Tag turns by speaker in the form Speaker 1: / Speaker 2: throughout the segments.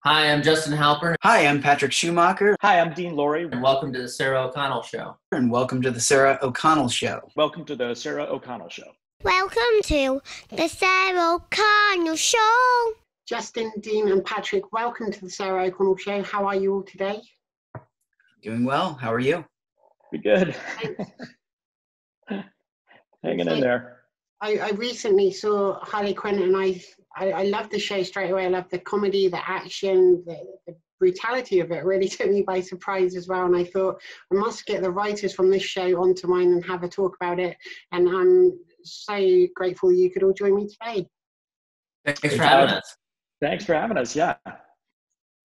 Speaker 1: Hi, I'm Justin Halpern,
Speaker 2: Hi, I'm Patrick Schumacher,
Speaker 3: Hi, I'm Dean Lorey.
Speaker 1: and welcome to the Sarah O'Connell Show.
Speaker 2: and welcome to the Sarah O'Connell Show.
Speaker 3: Welcome to the Sarah O'Connell Show.
Speaker 4: Welcome to the Sarah O'Connell Show.
Speaker 5: Justin, Dean, and Patrick, welcome to the Sarah O'Connell Show. How are you all today?
Speaker 2: Doing well. How are you?
Speaker 3: Be good.
Speaker 5: Thanks.
Speaker 3: Hanging in there.
Speaker 5: I recently saw Harley Quinn, and I loved the show straight away. I loved the comedy, the action, the brutality of it really took me by surprise as well. And I thought I must get the writers from this show onto mine and have a talk about it. And I'm so grateful you could all join me today.
Speaker 1: Thanks for having us.
Speaker 3: Thanks for having us. Yeah.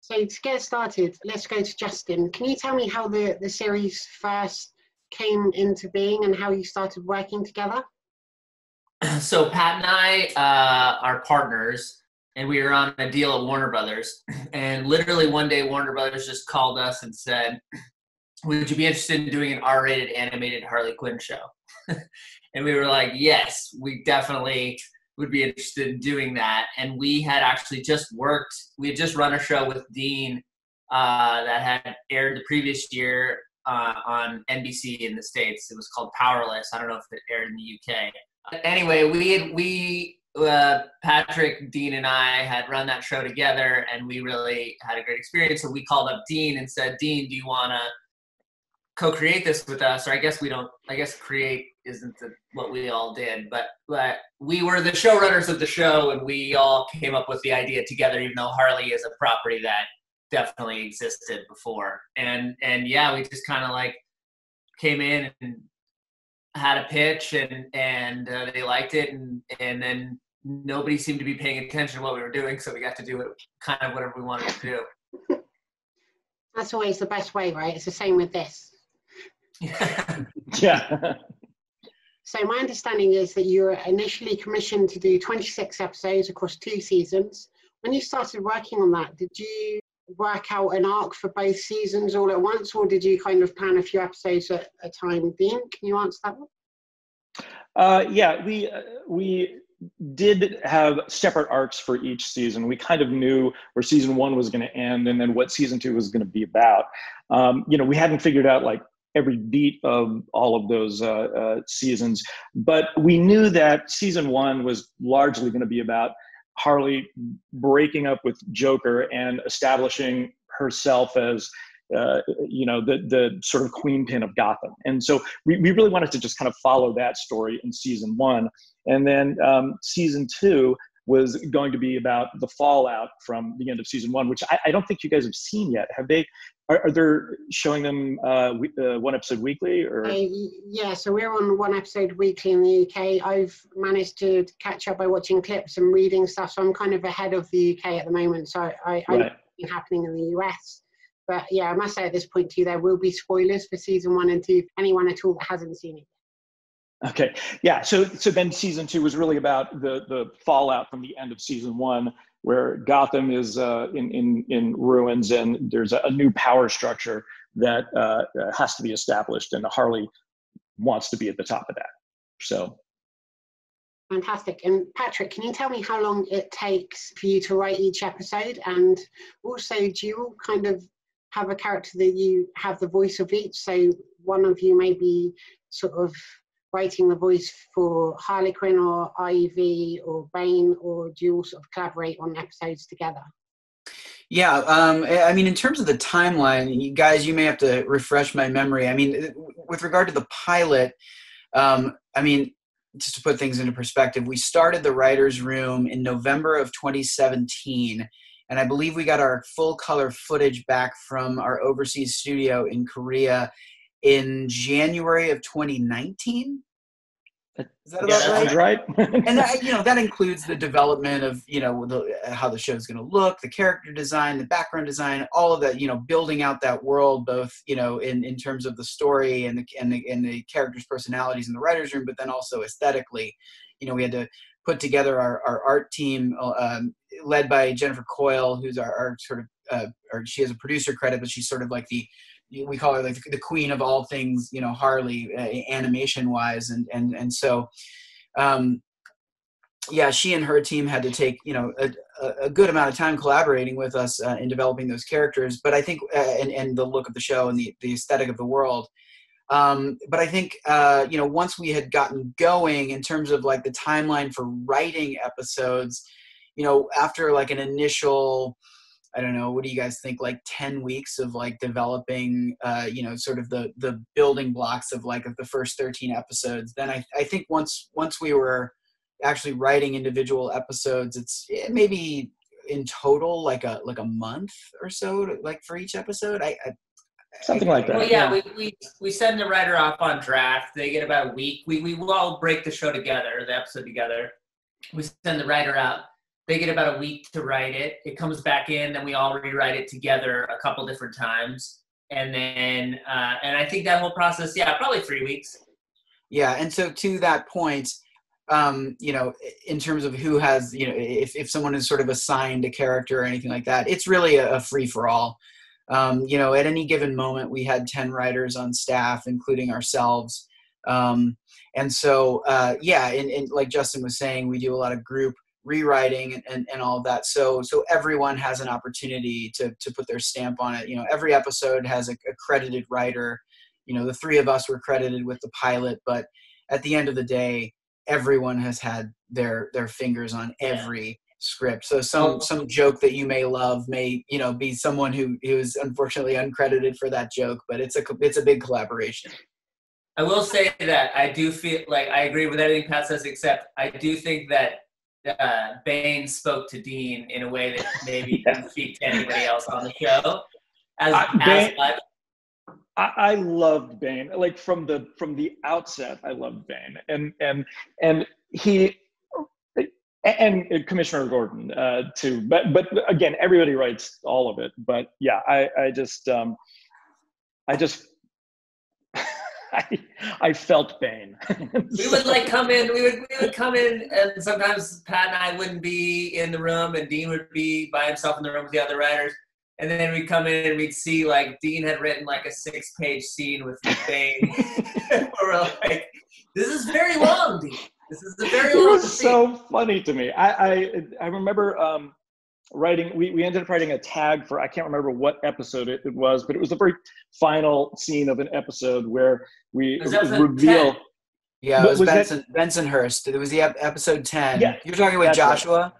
Speaker 5: So to get started, let's go to Justin. Can you tell me how the series first came into being and how you started working together?
Speaker 1: So Pat and I are partners, and we were on a deal at Warner Brothers. And literally one day, Warner Brothers just called us and said, "Would you be interested in doing an R-rated animated Harley Quinn show?" And we were like, "Yes, we definitely would be interested in doing that." And we had actually we had just run a show with Dean that had aired the previous year on NBC in the States. It was called Powerless. I don't know if it aired in the UK. Anyway, Patrick, Dean, and I had run that show together, and we really had a great experience. So we called up Dean and said, "Dean, do you want to co-create this with us?" Or I guess create isn't what we all did, but we were the showrunners of the show, and we all came up with the idea together, even though Harley is a property that definitely existed before. And yeah, we just kind of like came in and had a pitch, and they liked it, and then nobody seemed to be paying attention to what we were doing, so we got to do it kind of whatever we wanted to do.
Speaker 5: That's always the best way, right? It's the same with this.
Speaker 3: Yeah.
Speaker 5: So my understanding is that you were initially commissioned to do 26 episodes across 2 seasons. When you started working on that, did you work out an arc for both seasons all at once, or did you kind of plan a few episodes at a time? Dean, can you answer that one?
Speaker 3: Yeah, we did have separate arcs for each season. We kind of knew where season 1 was going to end and then what season 2 was going to be about. We hadn't figured out like every beat of all of those seasons, but we knew that season 1 was largely going to be about Harley breaking up with Joker and establishing herself as the sort of queen pin of Gotham. And so we really wanted to just kind of follow that story in season 1. And then season 2 was going to be about the fallout from the end of season 1, which I don't think you guys have seen yet. Have they? Are they showing them one episode weekly? Or
Speaker 5: yeah, so we're on 1 episode weekly in the UK. I've managed to catch up by watching clips and reading stuff, so I'm kind of ahead of the UK at the moment. So I know what's happening in the US. But yeah, I must say at this point too, there will be spoilers for season 1 and 2. Anyone at all that hasn't seen it.
Speaker 3: Okay, yeah. So then season 2 was really about the fallout from the end of season 1, where Gotham is in ruins, and there's a new power structure that has to be established, and Harley wants to be at the top of that. So
Speaker 5: fantastic. And Patrick, can you tell me how long it takes for you to write each episode? And also, do you all kind of have a character that you have the voice of each? So one of you may be sort of writing the voice for Harley Quinn or Ivy or Bane, or do you all sort of collaborate on episodes together?
Speaker 2: Yeah, I mean, in terms of the timeline, you guys, you may have to refresh my memory. I mean, with regard to the pilot, I mean, just to put things into perspective, we started the writer's room in November of 2017, and I believe we got our full color footage back from our overseas studio in Korea in January of 2019. Is that about
Speaker 3: right?
Speaker 2: And that includes the development of how the show's going to look, the character design, the background design, all of that. Building out that world, both in terms of the story and the characters' personalities in the writers' room, but then also aesthetically. We had to put together our art team, led by Jennifer Coyle, who's our sort of, or she has a producer credit, but she's sort of like we call her like the queen of all things, Harley, animation wise. And so, yeah, she and her team had to take, a good amount of time collaborating with us in developing those characters. But I think, and the look of the show and the aesthetic of the world. But I think, once we had gotten going in terms of like the timeline for writing episodes, after like an initial, I don't know, what do you guys think, like 10 weeks of like developing, sort of the building blocks of like of the first 13 episodes, then I think once we were actually writing individual episodes, it's maybe in total like a month or so like for each episode.
Speaker 3: Something like that.
Speaker 1: Well, yeah, we send the writer off on draft. They get about a week. We all break the show together, the episode together. We send the writer out. They get about a week to write it. It comes back in, then we all rewrite it together a couple different times. And then, and I think that whole process, probably 3 weeks. Yeah,
Speaker 2: and so to that point, in terms of who has, if someone is sort of assigned a character or anything like that, it's really a free-for-all. At any given moment, we had 10 writers on staff, including ourselves. And so, and like Justin was saying, we do a lot of group rewriting and all of that. So everyone has an opportunity to put their stamp on it. Every episode has a credited writer. The three of us were credited with the pilot, but at the end of the day, everyone has had their fingers on every script. So some joke that you may love may be someone who is unfortunately uncredited for that joke, but it's a big collaboration.
Speaker 1: I will say that I do feel like I agree with everything Pat says, except I do think that Bane spoke to Dean in a way that maybe didn't speak to anybody else on the show.
Speaker 3: I loved Bane. Like from the outset, I loved Bane, and he and Commissioner Gordon too. But again, everybody writes all of it. But yeah, I just I felt Bane.
Speaker 1: We would like come in. We would come in, and sometimes Pat and I wouldn't be in the room, and Dean would be by himself in the room with the other writers. And then we'd come in and we'd see like Dean had written like a 6-page scene with Bane. We're like, "This is very long, Dean. This is a very long."
Speaker 3: It was so funny to me. I remember writing. We ended up writing a tag for, I can't remember what episode it was, but it was the very final scene of an episode where we reveal.
Speaker 1: 10.
Speaker 2: Yeah, it was Bensonhurst. It was the episode 10.
Speaker 3: Yeah,
Speaker 2: you're talking with Joshua.
Speaker 3: Right.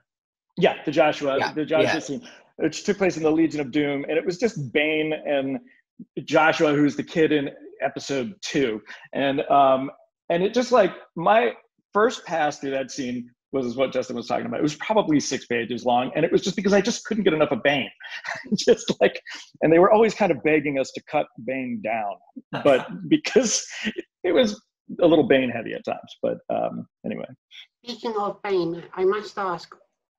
Speaker 3: Yeah, the Joshua scene, which took place in the Legion of Doom, and it was just Bane and Joshua, who's the kid in episode 2, and it just like my first pass through that scene was what Justin was talking about. It was probably 6 pages long, and it was just because I just couldn't get enough of Bane. And they were always kind of begging us to cut Bane down, but because it was a little Bane heavy at times. But anyway.
Speaker 5: Speaking of Bane, I must ask,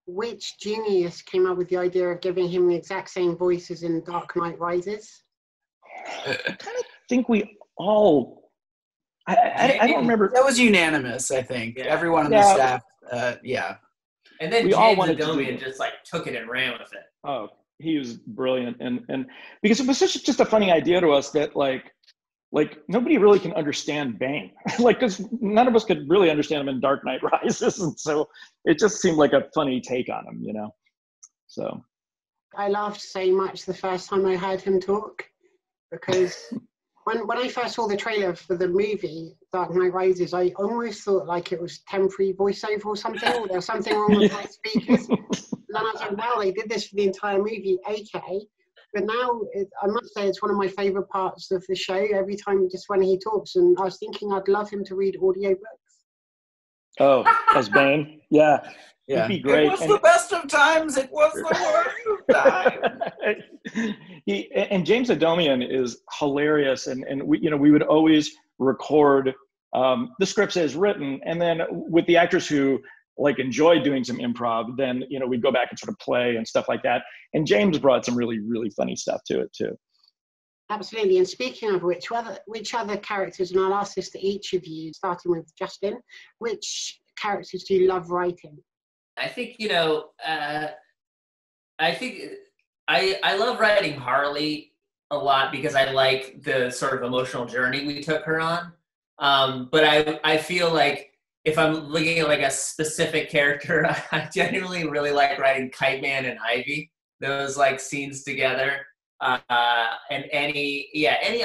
Speaker 5: which genius came up with the idea of giving him the exact same voice as in Dark Knight Rises?
Speaker 3: I kind of think we all. I don't remember.
Speaker 2: That was unanimous, I think. Yeah. Everyone on the staff,
Speaker 1: And then James Adomian just like took it and ran with it.
Speaker 3: Oh, he was brilliant, and because it was just a funny idea to us that like nobody really can understand Bane, because none of us could really understand him in Dark Knight Rises, and so it just seemed like a funny take on him, So
Speaker 5: I laughed so much the first time I heard him talk, because when I first saw the trailer for the movie Dark Knight Rises, I almost thought like it was temporary voiceover or something, or there was something wrong with my speakers. And then I was like, wow, they did this for the entire movie, okay. But now, I must say, it's one of my favorite parts of the show, every time, just when he talks. And I was thinking I'd love him to read audiobooks.
Speaker 3: Oh, as Bane? Yeah. It'd be great.
Speaker 2: It was the best of times. It was the worst of times.
Speaker 3: And James Adomian is hilarious. And we would always record the scripts as written. And then with the actors who enjoy doing some improv, then, we'd go back and sort of play and stuff like that. And James brought some really, really funny stuff to it too.
Speaker 5: Absolutely. And speaking of which other characters, and I'll ask this to each of you, starting with Justin, which characters do you love writing?
Speaker 1: I think, I love writing Harley a lot because I like the sort of emotional journey we took her on. But I feel like if I'm looking at like a specific character, I genuinely really like writing Kite Man and Ivy. Those like scenes together. And any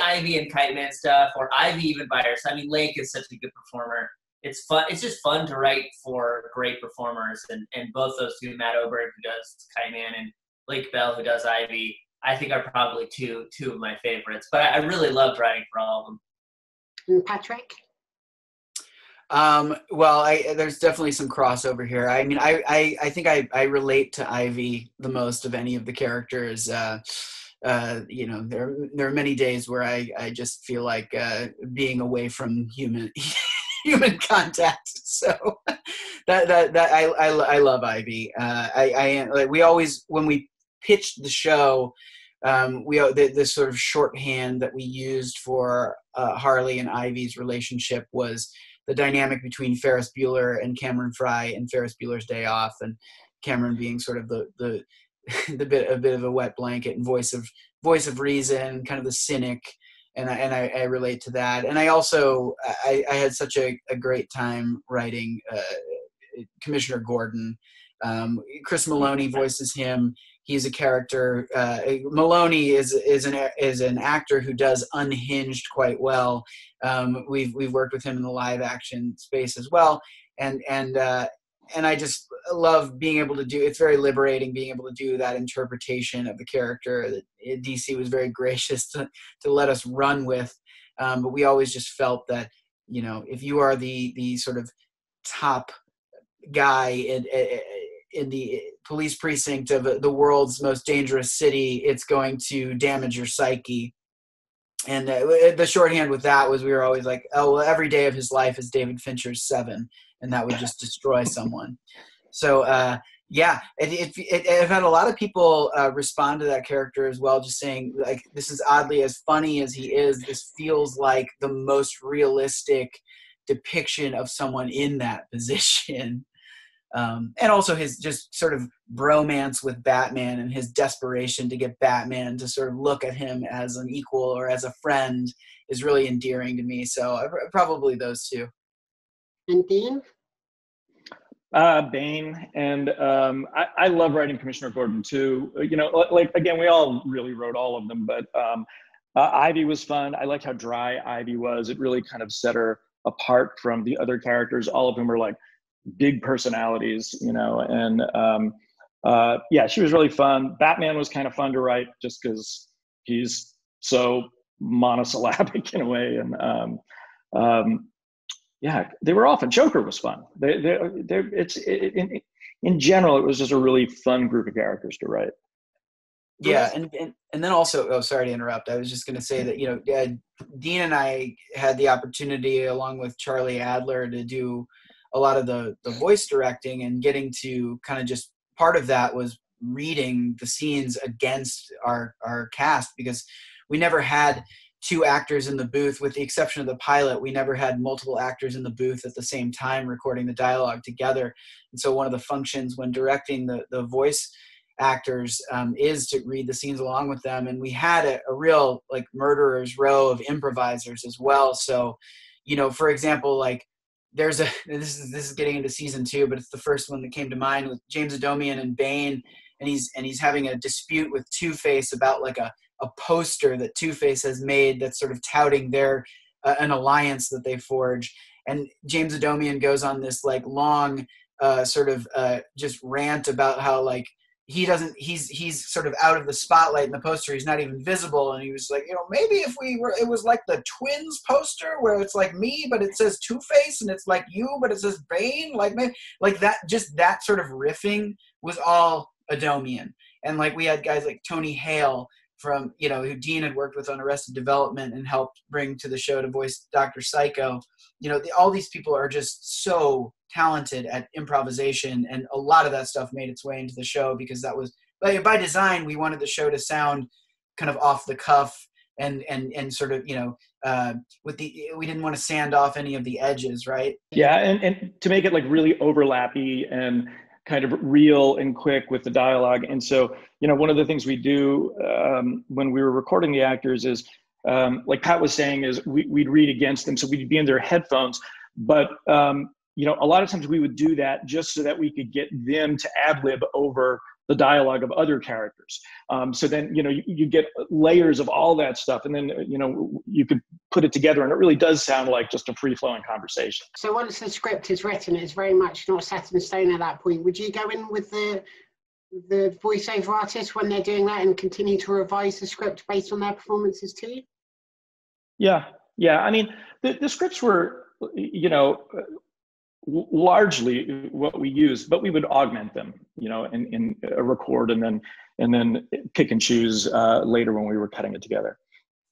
Speaker 1: Ivy and Kite Man stuff, or Ivy even by herself. I mean, Lake is such a good performer. It's fun. It's just fun to write for great performers, and both those two, Matt Oberg, who does Kite Man, and Lake Bell, who does Ivy, I think are probably two of my favorites. But I really loved writing for all of them.
Speaker 5: And Patrick?
Speaker 2: Well, there's definitely some crossover here. I mean, I think I relate to Ivy the most of any of the characters. You know, there are many days where I just feel like being away from human contact. So that I love Ivy. I like, we always, when we pitched the show, this sort of shorthand that we used for Harley and Ivy's relationship was the dynamic between Ferris Bueller and Cameron Fry in Ferris Bueller's Day Off, and Cameron being sort of the a bit of a wet blanket and voice of reason, kind of the cynic, and I relate to that. And I also I had such a great time writing Commissioner Gordon. Chris Maloney voices him. He's a character. Maloney is an actor who does Unhinged quite well. We've worked with him in the live action space as well, and I just love being able to do. It's very liberating being able to do that interpretation of the character that DC was very gracious to let us run with. But we always just felt that, you know, if you are the sort of top guy in the police precinct of the world's most dangerous city, it's going to damage your psyche. And the shorthand with that was we were always like, oh, well, every day of his life is David Fincher's 7, and that would just destroy someone. So, yeah, I've had a lot of people respond to that character as well, just saying, like, this is oddly, as funny as he is, this feels like the most realistic depiction of someone in that position. And also his just sort of bromance with Batman and his desperation to get Batman to sort of look at him as an equal or as a friend is really endearing to me. So probably those two.
Speaker 5: And Dean?
Speaker 3: Bane, and I love writing Commissioner Gordon too. You know, like, again, we all really wrote all of them, but Ivy was fun. I liked how dry Ivy was. It really kind of set her apart from the other characters, all of whom were like big personalities, you know, and yeah, she was really fun. Batman was kind of fun to write just because he's so monosyllabic in a way, and yeah, they were all fun. Joker was fun. In general, it was just a really fun group of characters to write.
Speaker 2: Yeah, and then also, oh, sorry to interrupt. I was just going to say that, you know, Dean and I had the opportunity, along with Charlie Adler, to do a lot of the voice directing, and getting to kind of just, part of that was reading the scenes against our cast, because we never had 2 actors in the booth, with the exception of the pilot. We never had multiple actors in the booth at the same time recording the dialogue together. And so one of the functions when directing the voice actors is to read the scenes along with them. And we had a real like murderer's row of improvisers as well. So, you know, for example, like this is getting into season 2, but it's the first one that came to mind, with James Adomian and Bane, and he's having a dispute with Two-Face about like a poster that Two-Face has made that's sort of touting their an alliance that they forge. And James Adomian goes on this like long sort of just rant about how like he's sort of out of the spotlight in the poster. He's not even visible. And he was like, you know, maybe if it was like the Twins poster where it's like me, but it says Two-Face, and it's like you, but it says Bane. Like maybe like that, just that sort of riffing was all Adomian. And like we had guys like Tony Hale from, you know, who Dean had worked with on Arrested Development and helped bring to the show to voice Dr. Psycho. You know, all these people are just so talented at improvisation, and a lot of that stuff made its way into the show, because that was by design. We wanted the show to sound kind of off the cuff and sort of, you know, we didn't want to sand off any of the edges, right?
Speaker 3: Yeah, and to make it like really overlappy and kind of real and quick with the dialogue. And so, you know, one of the things we do when we were recording the actors is, like Pat was saying, is we'd read against them. So we'd be in their headphones, but a lot of times we would do that just so that we could get them to ad-lib over the dialogue of other characters. So then, you get layers of all that stuff, and then, you could put it together, and it really does sound like just a free-flowing conversation.
Speaker 5: So once the script is written, it's very much not set in stone at that point. Would you go in with the voiceover artist when they're doing that and continue to revise the script based on their performances too?
Speaker 3: Yeah. I mean, the scripts were, largely what we used, but we would augment them, in a record and then pick and choose later when we were cutting it together.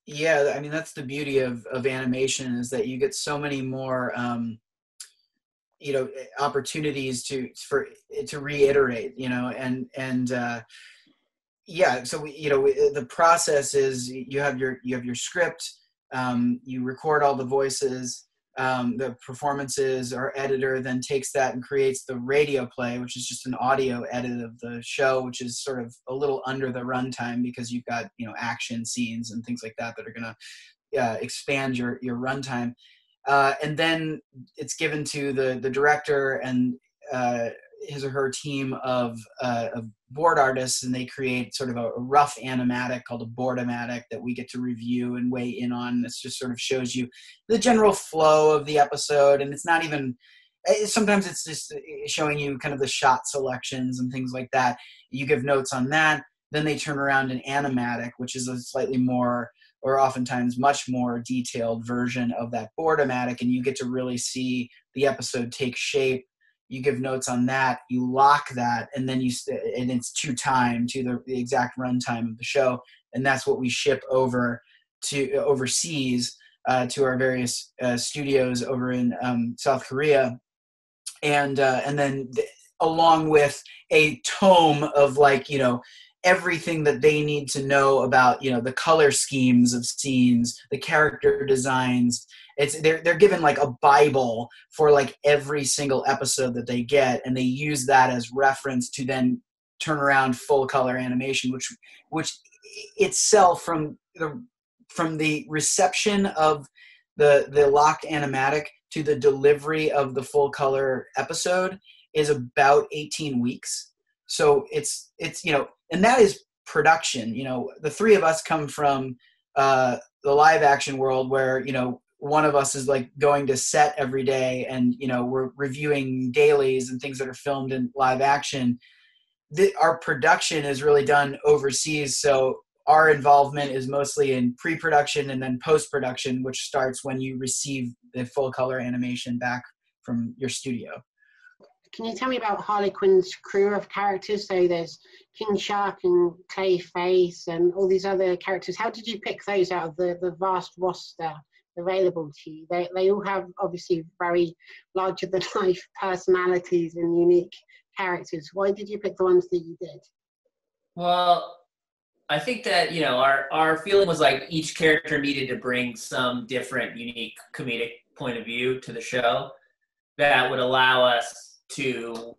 Speaker 2: Yeah, I mean, that's the beauty of animation, is that you get so many more opportunities to reiterate, yeah. So the process is you have your script, you record all the voices. The performances, our editor then takes that and creates the radio play, which is just an audio edit of the show, which is sort of a little under the runtime because you've got, action scenes and things like that are going to expand your runtime. And then it's given to the director and his or her team of board artists, and they create sort of a rough animatic called a board-o-matic that we get to review and weigh in on. This just sort of shows you the general flow of the episode, and it's not even, sometimes it's just showing you kind of the shot selections and things like that. You give notes on that, then they turn around an animatic, which is a slightly more, or oftentimes much more detailed version of that board-o-matic, and you get to really see the episode take shape. You give notes on that, you lock that, and then and it's to the exact runtime of the show, and that's what we ship over to overseas to our various studios over in South Korea, and then along with a tome of everything that they need to know about the color schemes of scenes, the character designs. They're given like a Bible for like every single episode that they get, and they use that as reference to then turn around full color animation, which itself from the reception of the locked animatic to the delivery of the full color episode is about 18 weeks. So it's and that is production. The three of us come from the live action world where one of us is like going to set every day, and we're reviewing dailies and things that are filmed in live action. Our production is really done overseas, so our involvement is mostly in pre-production and then post-production, which starts when you receive the full color animation back from your studio.
Speaker 5: Can you tell me about Harley Quinn's crew of characters? So there's King Shark and Clayface and all these other characters. How did you pick those out of the vast roster available to you? They all have obviously very larger than life personalities and unique characters. Why did you pick the ones that you did?
Speaker 1: Well, I think that our feeling was like each character needed to bring some different unique comedic point of view to the show that would allow us to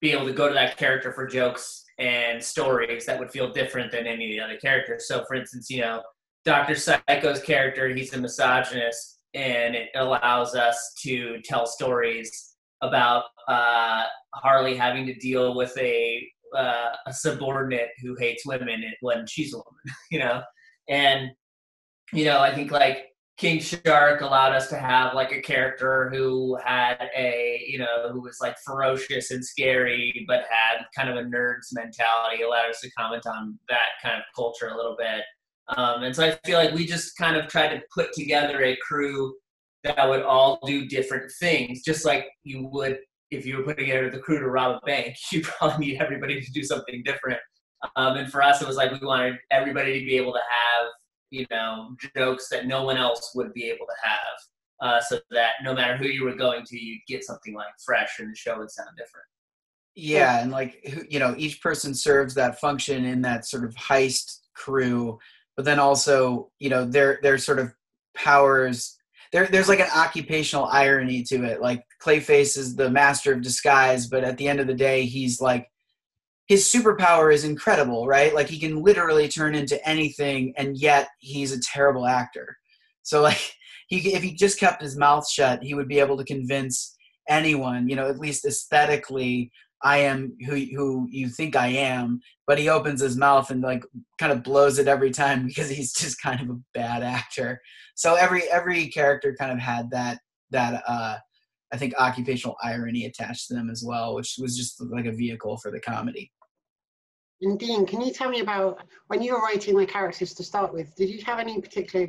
Speaker 1: be able to go to that character for jokes and stories that would feel different than any of the other characters. So for instance, Dr. Psycho's character, he's a misogynist, and it allows us to tell stories about Harley having to deal with a subordinate who hates women when she's a woman, And, I think like King Shark allowed us to have like a character who had who was like ferocious and scary, but had kind of a nerd's mentality, allowed us to comment on that kind of culture a little bit. And so I feel like we just kind of tried to put together a crew that would all do different things, just like you would if you were putting together the crew to rob a bank. You probably need everybody to do something different. And for us, it was like we wanted everybody to be able to have, jokes that no one else would be able to have, so that no matter who you were going to, you'd get something like fresh and the show would sound different.
Speaker 2: Yeah, and like, each person serves that function in that sort of heist crew, but then also, their sort of powers, there's like an occupational irony to it. Like Clayface is the master of disguise, but at the end of the day, he's like, his superpower is incredible, right? Like he can literally turn into anything, and yet he's a terrible actor. So like, if he just kept his mouth shut, he would be able to convince anyone, at least aesthetically, I am who you think I am. But he opens his mouth and like kind of blows it every time because he's just kind of a bad actor. So every character kind of had that I think occupational irony attached to them as well, which was just like a vehicle for the comedy.
Speaker 5: And Dean, can you tell me about when you were writing the characters to start with, did you have any particular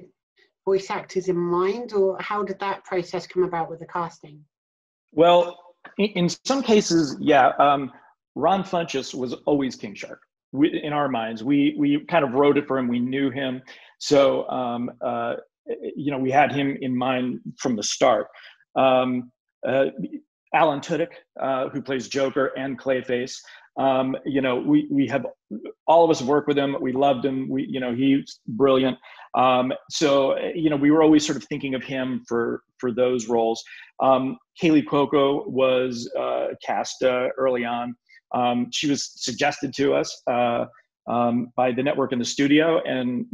Speaker 5: voice actors in mind, or how did that process come about with the casting?
Speaker 3: Well, in some cases, yeah. Ron Funches was always King Shark. In our minds, we kind of wrote it for him. We knew him, so we had him in mind from the start. Alan Tudyk, who plays Joker and Clayface. We have all of us worked with him. We loved him. He's brilliant. We were always sort of thinking of him for those roles. Kaley Cuoco was cast early on. She was suggested to us by the network in the studio, and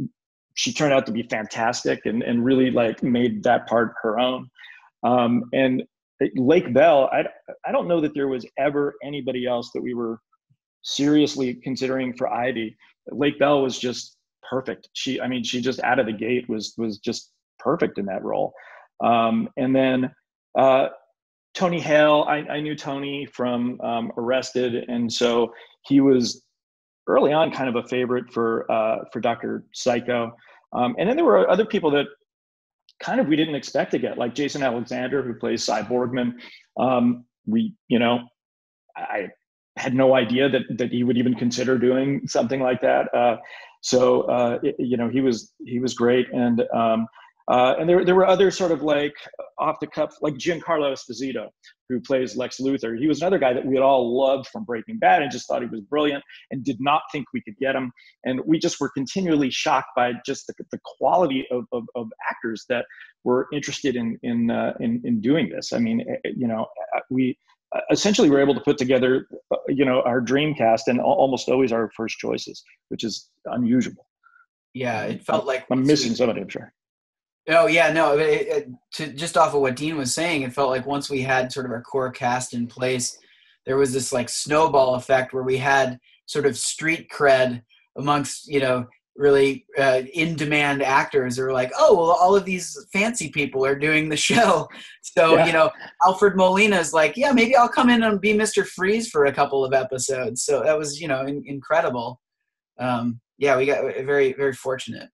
Speaker 3: she turned out to be fantastic and really like made that part her own. And Lake Bell, I don't know that there was ever anybody else that we were seriously considering for Ivy. Lake Bell was just perfect. She just out of the gate was just perfect in that role. And then Tony Hale, I knew Tony from Arrested, and so he was early on kind of a favorite for Dr. Psycho. And then there were other people that kind of we didn't expect to get, like Jason Alexander, who plays Cy Borgman. I had no idea that he would even consider doing something like that. He was great. And there were other sort of like off the cuff, like Giancarlo Esposito, who plays Lex Luthor. He was another guy that we had all loved from Breaking Bad and just thought he was brilliant and did not think we could get him. And we just were continually shocked by just the quality of actors that were interested in doing this. I mean, we essentially were able to put together, our dream cast and almost always our first choices, which is unusual.
Speaker 2: Yeah, it felt like
Speaker 3: I'm missing somebody, I'm sure.
Speaker 2: Oh yeah, no. Just off of what Dean was saying, it felt like once we had sort of our core cast in place, there was this like snowball effect where we had sort of street cred amongst really in-demand actors who were like, oh, well, all of these fancy people are doing the show. So,
Speaker 3: yeah.
Speaker 2: Alfred Molina's like, yeah, maybe I'll come in and be Mr. Freeze for a couple of episodes. So that was, incredible. We got very, very fortunate.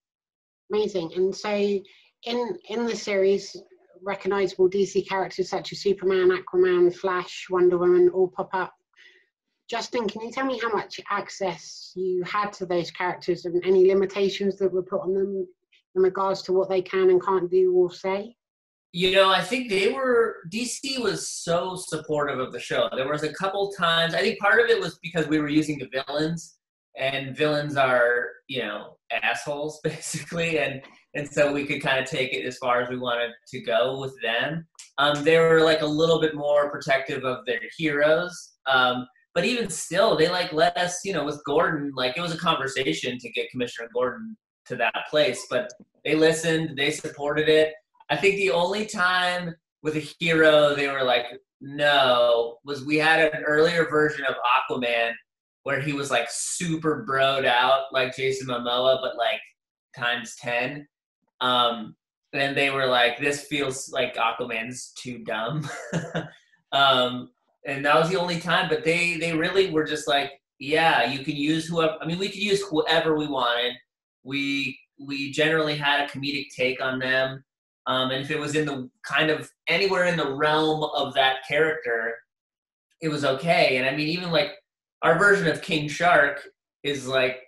Speaker 5: Amazing. And so in the series, recognizable DC characters such as Superman, Aquaman, Flash, Wonder Woman all pop up. Justin, can you tell me how much access you had to those characters and any limitations that were put on them in regards to what they can and can't do or say?
Speaker 1: I think DC was so supportive of the show. There was a couple times, I think part of it was because we were using the villains, and villains are, assholes basically. And so we could kind of take it as far as we wanted to go with them. They were like a little bit more protective of their heroes. But even still, they like let us, with Gordon, like it was a conversation to get Commissioner Gordon to that place, but they listened, they supported it. I think the only time with a hero they were like, no, was we had an earlier version of Aquaman where he was like super broed out like Jason Momoa, but like times 10. And they were like, this feels like Aquaman's too dumb. And that was the only time, but they really were just like, yeah, you can use whoever. I mean, we could use whoever we wanted. We generally had a comedic take on them. And if it was in the kind of anywhere in the realm of that character, it was okay. And I mean, even like our version of King Shark is like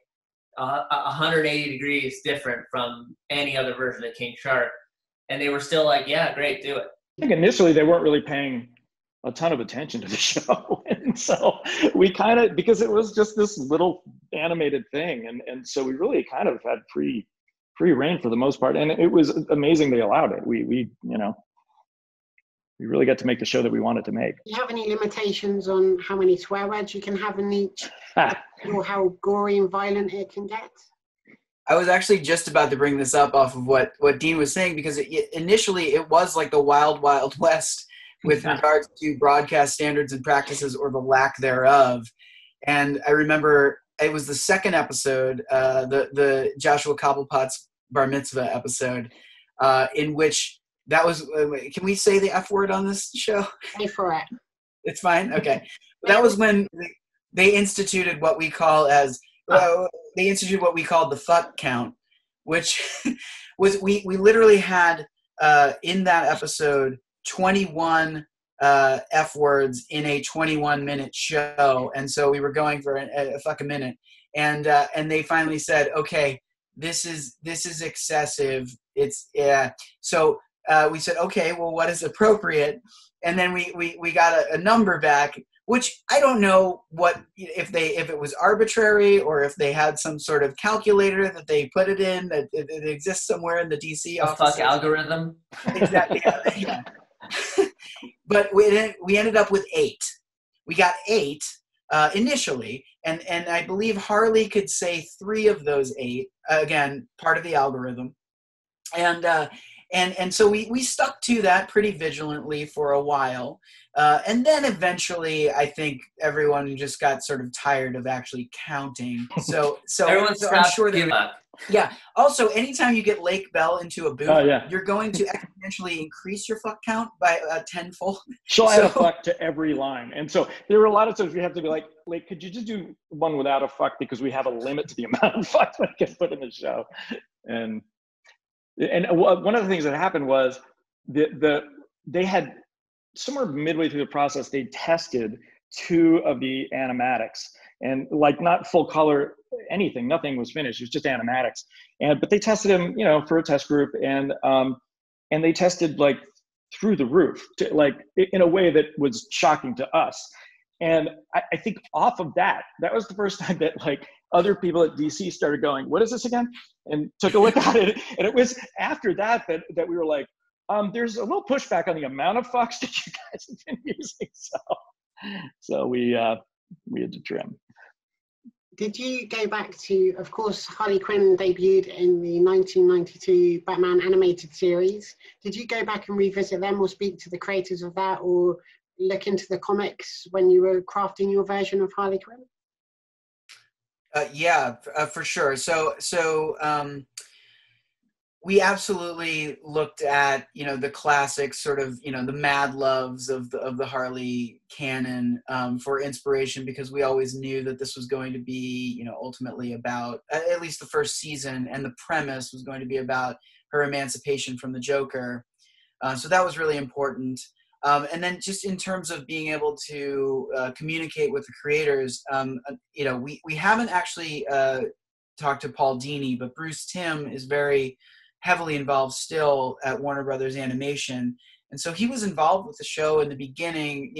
Speaker 1: 180 degrees different from any other version of King Shark. And they were still like, yeah, great, do it.
Speaker 3: I think initially they weren't really paying a ton of attention to the show. And so we kind of, because it was just this little animated thing. And so we really kind of had free reign for the most part. And it was amazing they allowed it. We really got to make the show that we wanted to make.
Speaker 5: Do you have any limitations on how many swear words you can have in each or how gory and violent it can get?
Speaker 2: I was actually just about to bring this up off of what Dean was saying, because initially it was like the wild, wild west with regards to broadcast standards and practices, or the lack thereof. And I remember it was the second episode, the Joshua Cobblepot's bar mitzvah episode, in which that was, can we say the F word on this show?
Speaker 5: Pay for it.
Speaker 2: It's fine? Okay. That was when they instituted what we call the fuck count, which was, we literally had in that episode 21 F words in a 21-minute show. And so we were going for a fuck a minute. And they finally said, okay, this is excessive. It's, yeah. So we said, okay, well, what is appropriate? And then we got a number back, which I don't know if it was arbitrary, or if they had some sort of calculator that they put it in, that it exists somewhere in the DC office.
Speaker 1: Fuck algorithm.
Speaker 2: Exactly. Yeah. But we ended up with 8. We got 8 initially, and I believe Harley could say 3 of those 8. Again, part of the algorithm, and so we stuck to that pretty vigilantly for a while. And then eventually, I think everyone just got sort of tired of actually counting. So I'm sure that, yeah. Also, anytime you get Lake Bell into a booth, you're going to exponentially increase your fuck count by tenfold.
Speaker 3: She'll add a fuck to every line. And so there were a lot of times we have to be like, could you just do one without a fuck, because we have a limit to the amount of fuck that gets put in the show. And one of the things that happened was they had, somewhere midway through the process, they tested 2 of the animatics, and like not full color anything, nothing was finished. It was just animatics. But they tested them, for a test group, and they tested like through the roof, like in a way that was shocking to us. And I think off of that was the first time that like other people at DC started going, what is this again? And took a look at it. And it was after that we were like, there's a little pushback on the amount of fucks that you guys have been using. So we had to trim.
Speaker 5: Did you go back to, of course, Harley Quinn debuted in the 1992 Batman animated series. Did you go back and revisit them, or speak to the creators of that, or look into the comics when you were crafting your version of Harley Quinn?
Speaker 2: Yeah, for sure. So we absolutely looked at, the classic sort of, the mad loves of the Harley canon for inspiration, because we always knew that this was going to be, ultimately about, at least the first season, and the premise was going to be about her emancipation from the Joker. So that was really important. And then just in terms of being able to communicate with the creators, we haven't actually talked to Paul Dini, but Bruce Timm is very heavily involved still at Warner Brothers Animation. And so he was involved with the show in the beginning.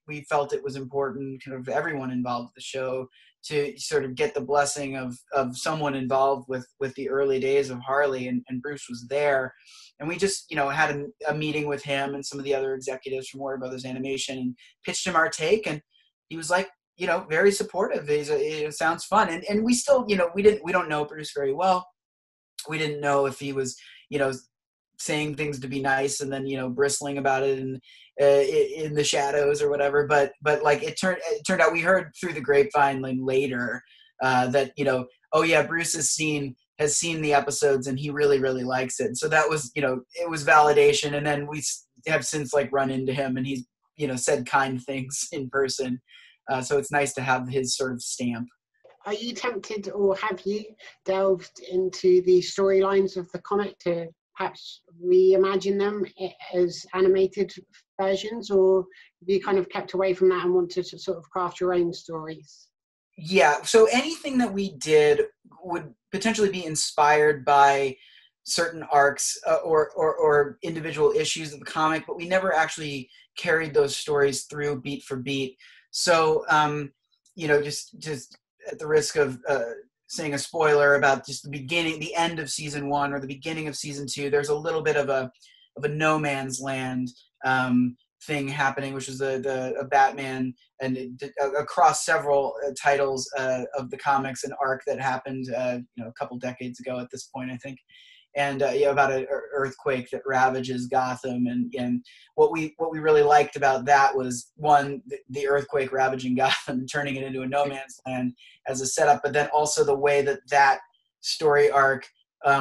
Speaker 2: We felt it was important, kind of everyone involved with the show, to sort of get the blessing of someone involved with the early days of Harley, and Bruce was there. And we just, had a meeting with him and some of the other executives from Warner Brothers Animation, and pitched him our take, and he was like, very supportive. It sounds fun. And we still, we don't know Bruce very well. We didn't know if he was, saying things to be nice and then, bristling about it in the shadows or whatever. But like it turned out, we heard through the grapevine later that, oh yeah, Bruce has seen the episodes and he really, really likes it. And so that was, it was validation. And then we have since run into him, and he's, said kind things in person. So it's nice to have his sort of stamp.
Speaker 5: Are you tempted, or have you delved into the storylines of the comic to perhaps reimagine them as animated versions, or have you kind of kept away from that and wanted to sort of craft your own stories?
Speaker 2: Yeah, so anything that we did would potentially be inspired by certain arcs or individual issues of the comic, but we never actually carried those stories through beat for beat. So, just at the risk of saying a spoiler about just the end of season 1 or the beginning of season 2, there's a little bit of a no man's land thing happening, which was a Batman and across several titles of the comics, an arc that happened a couple decades ago at this point, I think. And about an earthquake that ravages Gotham, and what we really liked about that was, one, the earthquake ravaging Gotham and turning it into a no man's land as a setup, but then also the way that story arc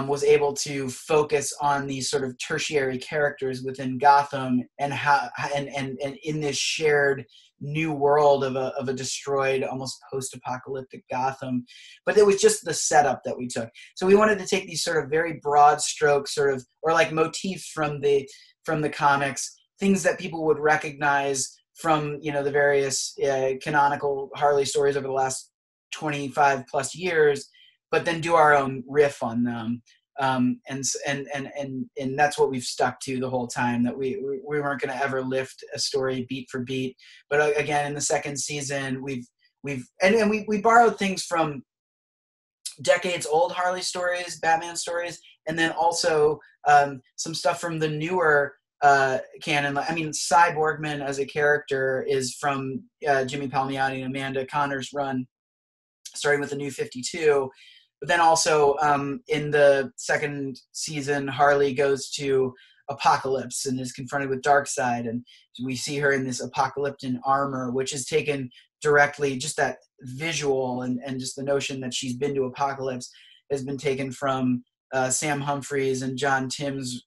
Speaker 2: was able to focus on these sort of tertiary characters within Gotham and how and in this shared new world of a destroyed, almost post-apocalyptic Gotham. But it was just the setup that we took. So we wanted to take these sort of very broad strokes, or like motifs from the comics, things that people would recognize from the various canonical Harley stories over the last 25 plus years, but then do our own riff on them. And that's what we've stuck to the whole time, that we weren't going to ever lift a story beat for beat. But again, in the second season, we borrowed things from decades old Harley stories, Batman stories, and then also some stuff from the newer canon. I mean, Cyborgman as a character is from Jimmy Palmiotti and Amanda Connor's run, starting with the New 52. But then also in the second season, Harley goes to Apocalypse and is confronted with Darkseid, and we see her in this Apocalyptan armor, which is taken directly, just that visual and just the notion that she's been to Apocalypse has been taken from Sam Humphries and John Tim's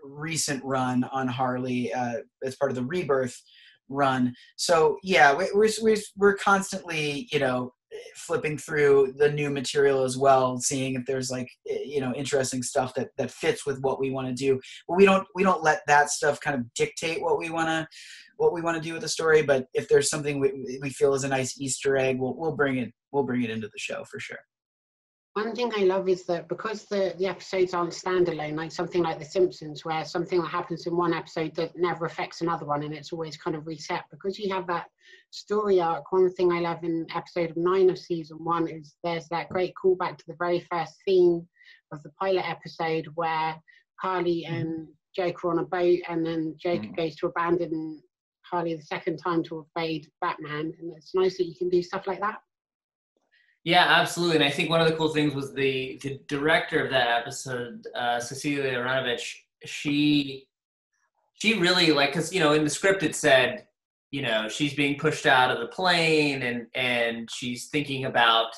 Speaker 2: recent run on Harley as part of the Rebirth run. So yeah, we're constantly flipping through the new material as well, seeing if there's interesting stuff that fits with what we want to do. But we don't let that stuff kind of dictate what we want to do with the story. But if there's something we feel is a nice Easter egg, we'll bring it into the show for sure.
Speaker 5: One thing I love is that because the episodes aren't standalone, like something like The Simpsons, where something that happens in one episode that never affects another one, and it's always kind of reset. Because you have that story arc, one thing I love in episode 9 of season 1 is there's that great callback to the very first scene of the pilot episode where Harley and Joker are on a boat, and then Joker goes to abandon Harley the second time to evade Batman. And it's nice that you can do stuff like that.
Speaker 1: Yeah, absolutely. And I think one of the cool things was the director of that episode, Cecilia Aronovich, she really, because, in the script it said, she's being pushed out of the plane and she's thinking about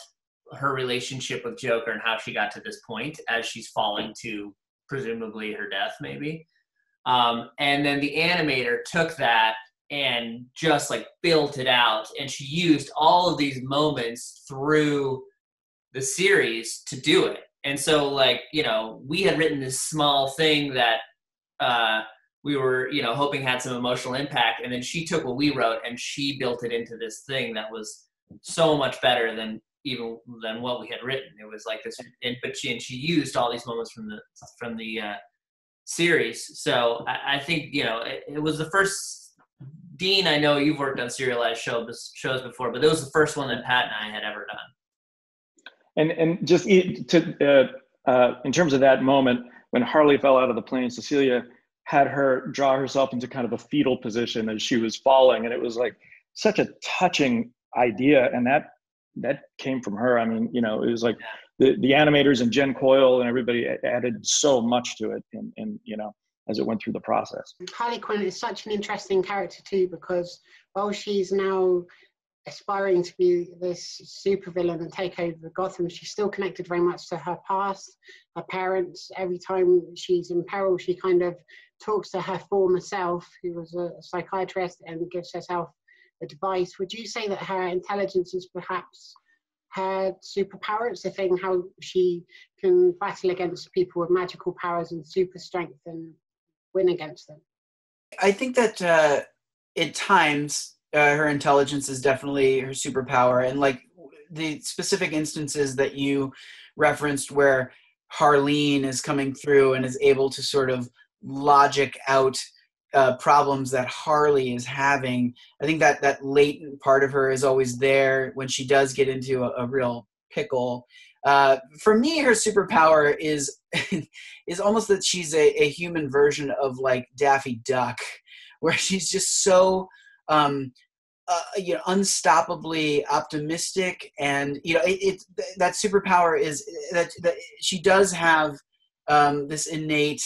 Speaker 1: her relationship with Joker and how she got to this point as she's falling to presumably her death, maybe. And then the animator took that and just built it out, and she used all of these moments through the series to do it. And so we had written this small thing that we were hoping had some emotional impact, and then she took what we wrote and she built it into this thing that was so much better than what we had written. It was like this, but she used all these moments from the series. So I think it was the first. Dean, I know you've worked on serialized shows before, but it was the first one that Pat and I had ever done.
Speaker 3: And just in terms of that moment when Harley fell out of the plane, Cecilia had her draw herself into kind of a fetal position as she was falling, and it was such a touching idea, and that came from her. I mean, it was the animators and Jen Coyle and everybody added so much to it, and as it went through the process.
Speaker 5: Harley Quinn is such an interesting character too, because while she's now aspiring to be this supervillain and take over Gotham, she's still connected very much to her past, her parents. Every time she's in peril, she kind of talks to her former self, who was a psychiatrist, and gives herself advice. Would you say that her intelligence is perhaps her superpower? It's the thing how she can battle against people with magical powers and super strength and win against them?
Speaker 2: I think that at times her intelligence is definitely her superpower, and the specific instances that you referenced where Harleen is coming through and is able to sort of logic out problems that Harley is having, I think that latent part of her is always there when she does get into a real pickle. For me, her superpower is almost that she's a human version of Daffy Duck, where she's just so unstoppably optimistic, and that superpower is that she does have this innate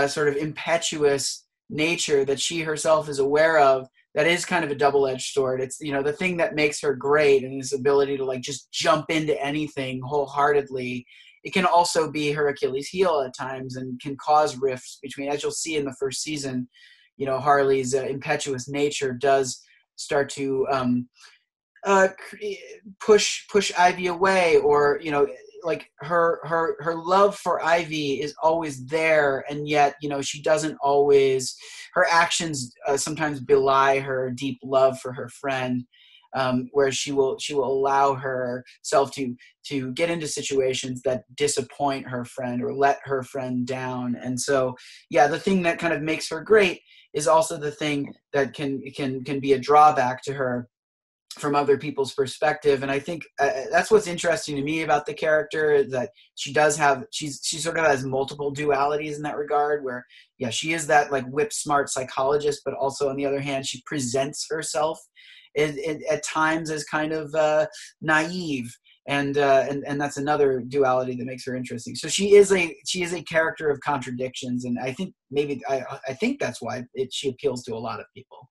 Speaker 2: sort of impetuous nature that she herself is aware of, that is kind of a double-edged sword. It's the thing that makes her great, and this ability to like just jump into anything wholeheartedly. It can also be her Achilles heel at times, and can cause rifts between, as you'll see in the first season, Harley's impetuous nature does start to push Ivy away, or like her love for Ivy is always there, and yet she doesn't always. Her actions sometimes belie her deep love for her friend, where she will allow herself to get into situations that disappoint her friend or let her friend down. And so, yeah, the thing that kind of makes her great is also the thing that can be a drawback to her from other people's perspective. And I think that's what's interesting to me about the character, is that she sort of has multiple dualities in that regard, where she is that like whip smart psychologist, but also on the other hand, she presents herself at times as kind of naive, and that's another duality that makes her interesting. So she is a character of contradictions, and I think I think that's why she appeals to a lot of people.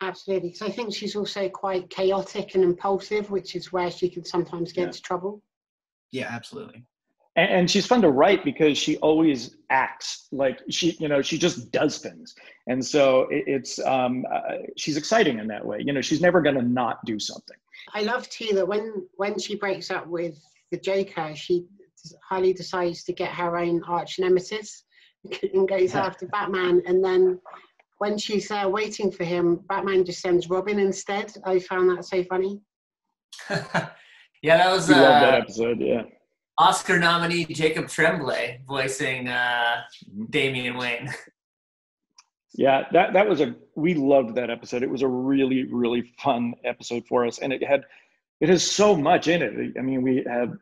Speaker 5: Absolutely. So I think she's also quite chaotic and impulsive, which is where she can sometimes get into trouble.
Speaker 2: Yeah, absolutely.
Speaker 3: And she's fun to write because she always acts like she just does things. And so she's exciting in that way. She's never going to not do something.
Speaker 5: I love too that when she breaks up with the Joker, Harley decides to get her own arch nemesis and goes after Batman. And then when she's waiting for him, Batman just sends Robin instead. I found that so funny.
Speaker 1: Yeah, that was
Speaker 3: I love that episode. Yeah.
Speaker 1: Oscar nominee Jacob Tremblay voicing Damian Wayne.
Speaker 3: Yeah, we loved that episode. It was a really, really fun episode for us, and it has so much in it. I mean, we have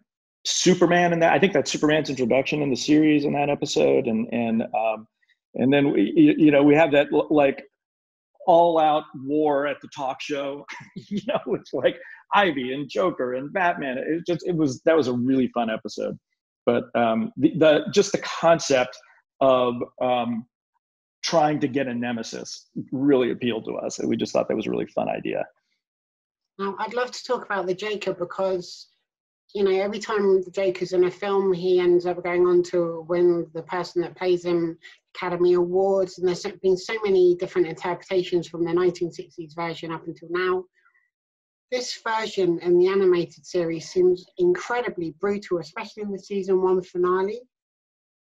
Speaker 3: Superman in that. I think that's Superman's introduction in the series in that episode, and then we have that like all-out war at the talk show. It's like Ivy and Joker and Batman. That was a really fun episode. But the concept of trying to get a nemesis really appealed to us, and we just thought that was a really fun idea.
Speaker 5: Now, I'd love to talk about the Joker because every time the Joker's in a film, he ends up going on to win the person that plays him Academy Awards, and there's been so many different interpretations from the 1960s version up until now. This version in the animated series seems incredibly brutal, especially in the season 1 finale.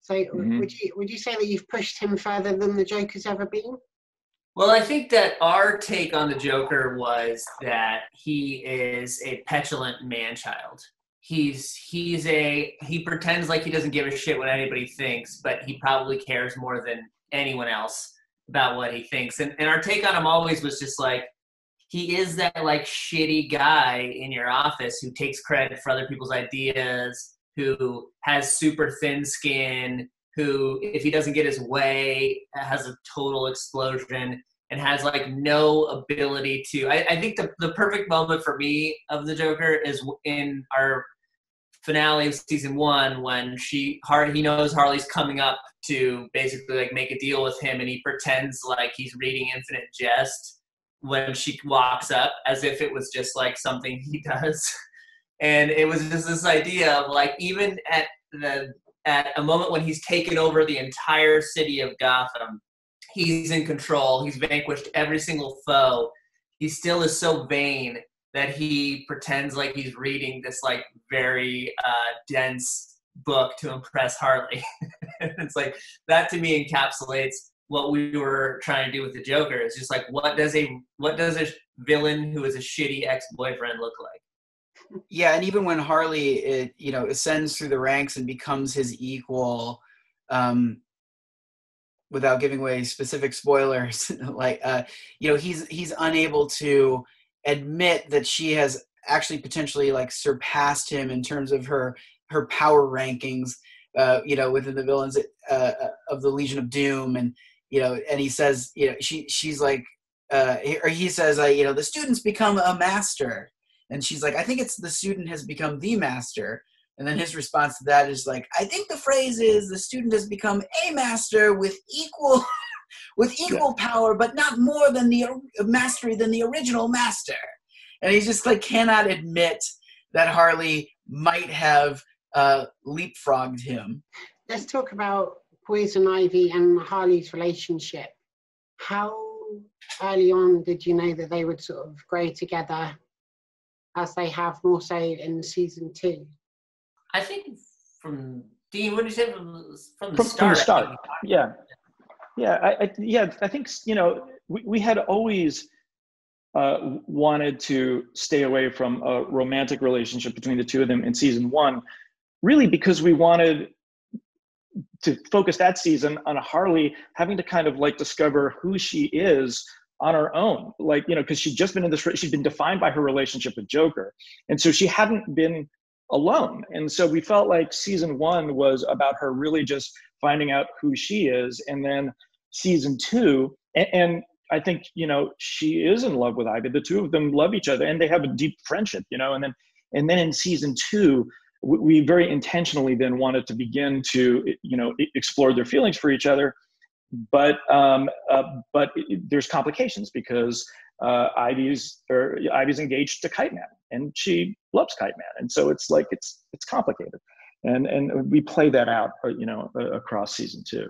Speaker 5: So would you say that you've pushed him further than the Joker's ever been?
Speaker 1: Well, I think that our take on the Joker was that he is a petulant man-child. He pretends like he doesn't give a shit what anybody thinks, but he probably cares more than anyone else about what he thinks. And our take on him always was just like, he is that like shitty guy in your office who takes credit for other people's ideas, who has super thin skin, who, if he doesn't get his way, has a total explosion and has like no ability to. I think the perfect moment for me of the Joker is in our finale of season 1 when he knows Harley's coming up to basically like make a deal with him, and he pretends like he's reading Infinite Jest when she walks up, as if it was just like something he does. And it was just this idea of like, even at a moment when he's taken over the entire city of Gotham, he's in control, he's vanquished every single foe, he still is so vain that he pretends like he's reading this like very dense book to impress Harley. It's like, that to me encapsulates what we were trying to do with the Joker. It's just like, what does a villain who is a shitty ex-boyfriend look like?
Speaker 2: Yeah, and even when Harley ascends through the ranks and becomes his equal, without giving away specific spoilers, like he's unable to admit that she has actually potentially like surpassed him in terms of her power rankings, within the villains of the Legion of Doom, and and he says, she's like, or he says, the students become a master. And she's like, I think it's the student has become the master. And then his response to that is like, I think the phrase is the student has become a master with equal power, but not more than the mastery than the original master. And he just like cannot admit that Harley might have leapfrogged him.
Speaker 5: Let's talk about Poison Ivy and Harley's relationship. How early on did you know that they would sort of grow together as they have more so in season 2?
Speaker 1: I think from Dean, what did you say from the start?
Speaker 3: From the start, yeah. I think we had always wanted to stay away from a romantic relationship between the two of them in season 1, really because we wanted to focus that season on Harley having to kind of like discover who she is on her own, because she'd just been in this, she'd been defined by her relationship with Joker, and so she hadn't been alone. And so we felt like season 1 was about her really just finding out who she is, and then season 2, and I think she is in love with Ivy. The two of them love each other, and they have a deep friendship, and then in season 2, we very intentionally then wanted to begin to explore their feelings for each other, but there's complications because Ivy's engaged to Kite Man, and she loves Kite Man, and so it's like it's complicated, and we play that out across season 2.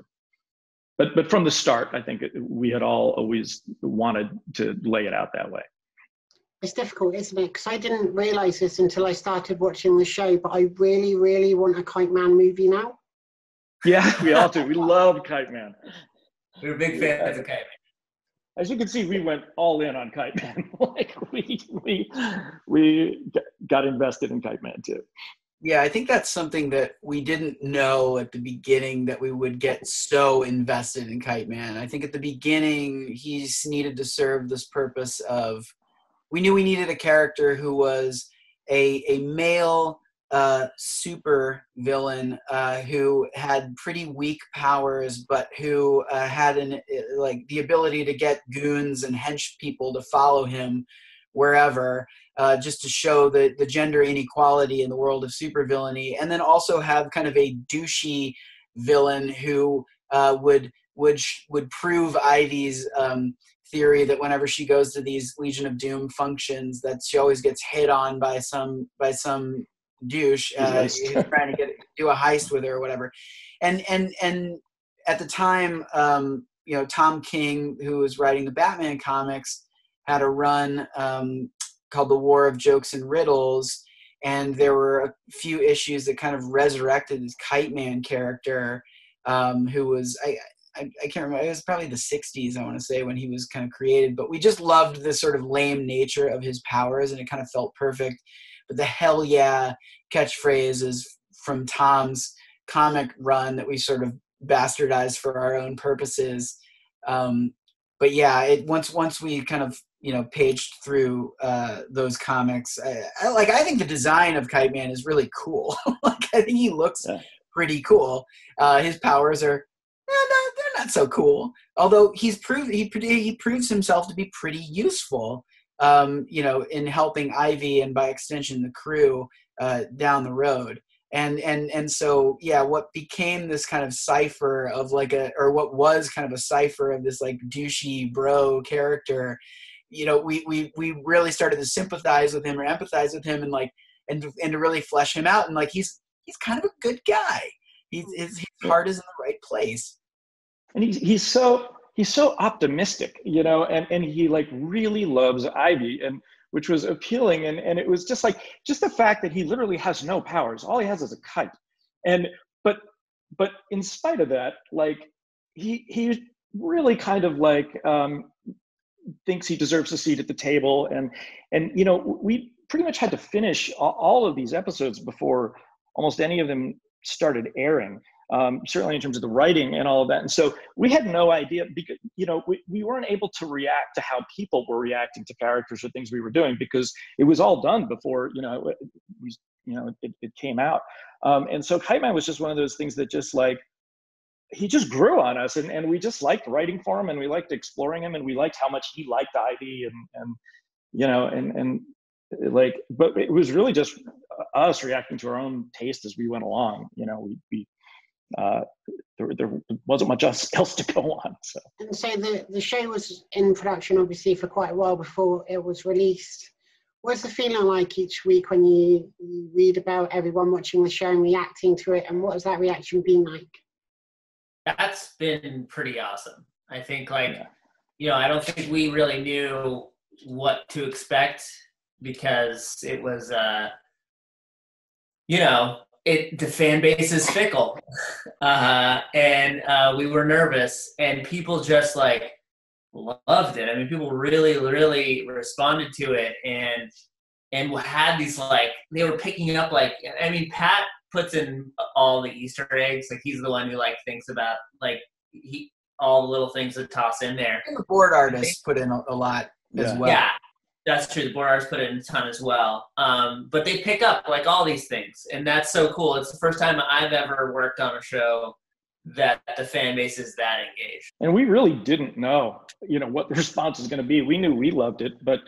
Speaker 3: But from the start, I think we had all always wanted to lay it out that way.
Speaker 5: It's difficult, isn't it? Because I didn't realize this until I started watching the show, but I really, really want a Kite Man movie now.
Speaker 3: Yeah, we all do. We love Kite Man.
Speaker 1: We're big fans of Kite Man.
Speaker 3: As you can see, we went all in on Kite Man. we got invested in Kite Man too.
Speaker 2: Yeah, I think that's something that we didn't know at the beginning, that we would get so invested in Kite Man. I think at the beginning, he's needed to serve this purpose of, we knew we needed a character who was a male super villain who had pretty weak powers, but who had the ability to get goons and hench people to follow him wherever, just to show the gender inequality in the world of supervillainy, and then also have kind of a douchey villain who would prove Ivy's theory that whenever she goes to these Legion of Doom functions, that she always gets hit on by some douche who's trying to do a heist with her or whatever. And at the time, Tom King, who was writing the Batman comics, had a run called The War of Jokes and Riddles, and there were a few issues that kind of resurrected this Kite Man character, who was, I can't remember, it was probably the 60s, I want to say, when he was kind of created, but we just loved the sort of lame nature of his powers, and it kind of felt perfect. But the hell yeah catchphrase is from Tom's comic run that we sort of bastardized for our own purposes. But yeah, once we kind of paged through those comics, I think the design of Kite Man is really cool. I think he looks pretty cool. His powers are they're not so cool, although he proves himself to be pretty useful, in helping Ivy and by extension the crew down the road. And so, yeah, what became this kind of cipher of what was kind of a cipher of this like douchey bro character, we really started to sympathize with him or empathize with him and to really flesh him out. And like, he's kind of a good guy. His heart is in the right place.
Speaker 3: And he's so optimistic, and he like really loves Ivy, and which was appealing. And it was just the fact that he literally has no powers. All he has is a kite. But in spite of that, like he really kind of like thinks he deserves a seat at the table. And we pretty much had to finish all of these episodes before almost any of them started airing. Certainly in terms of the writing and all of that. And so we had no idea, because, we weren't able to react to how people were reacting to characters or things we were doing, because it was all done before, it came out. And so Kite Man was just one of those things that just like, he just grew on us, and we just liked writing for him, and we liked exploring him, and we liked how much he liked Ivy, and like, but it was really just us reacting to our own taste as we went along. There wasn't much else to go on. So.
Speaker 5: And so the show was in production obviously for quite a while before it was released. What's the feeling like each week when you read about everyone watching the show and reacting to it, and what has that reaction been like?
Speaker 1: That's been pretty awesome. I think I don't think we really knew what to expect because it was, the fan base is fickle. And we were nervous, and people just loved it. I mean, people really, really responded to it and had these they were picking up Pat puts in all the Easter eggs. He's the one who thinks about all the little things that toss in there.
Speaker 2: And the board artists put in a lot as well.
Speaker 1: Yeah, that's true. The board artists put in a ton as well. But they pick up all these things, and that's so cool. It's the first time I've ever worked on a show that the fan base is that engaged.
Speaker 3: And we really didn't know, what the response was going to be. We knew we loved it, but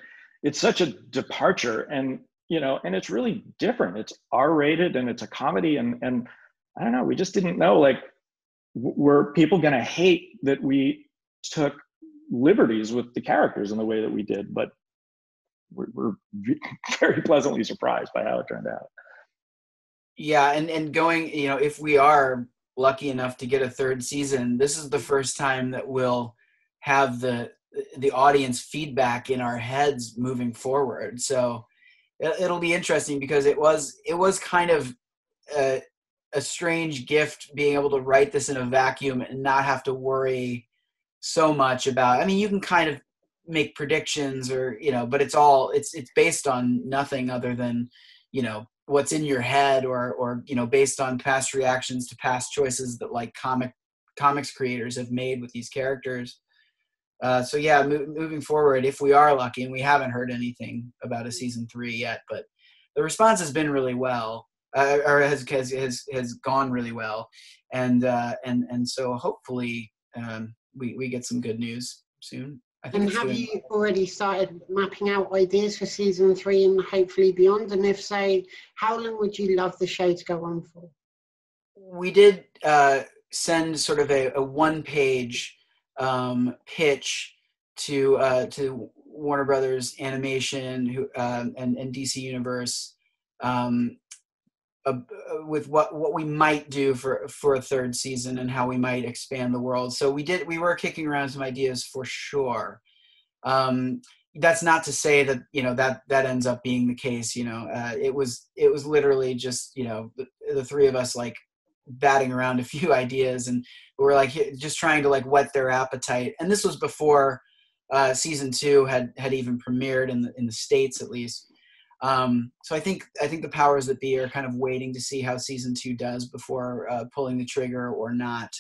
Speaker 3: it's such a departure, and it's really different. It's R-rated, and it's a comedy, and I don't know, we just didn't know, were people going to hate that we took liberties with the characters in the way that we did? But we're very pleasantly surprised by how it turned out.
Speaker 2: Yeah, and going, if we are lucky enough to get a third season, this is the first time that we'll have the audience feedback in our heads moving forward. So it'll be interesting because it was kind of a strange gift being able to write this in a vacuum and not have to worry so much about, you can kind of make predictions or, but it's based on nothing other than, what's in your head or based on past reactions to past choices that comics creators have made with these characters. So yeah, moving forward, if we are lucky, and we haven't heard anything about a season 3 yet, but the response has been really well, or has gone really well, and so hopefully we get some good news soon.
Speaker 5: And have you already started mapping out ideas for season 3 and hopefully beyond? And if so, how long would you love the show to go on for?
Speaker 2: We did send sort of a one-page pitch to Warner Brothers Animation and DC Universe with what we might do for a third season and how we might expand the world. So we were kicking around some ideas for sure. That's not to say that that ends up being the case. It was literally just the three of us batting around a few ideas, and we're just trying to whet their appetite. And this was before season 2 had even premiered in the States, at least. So I think the powers that be are kind of waiting to see how season 2 does before pulling the trigger or not.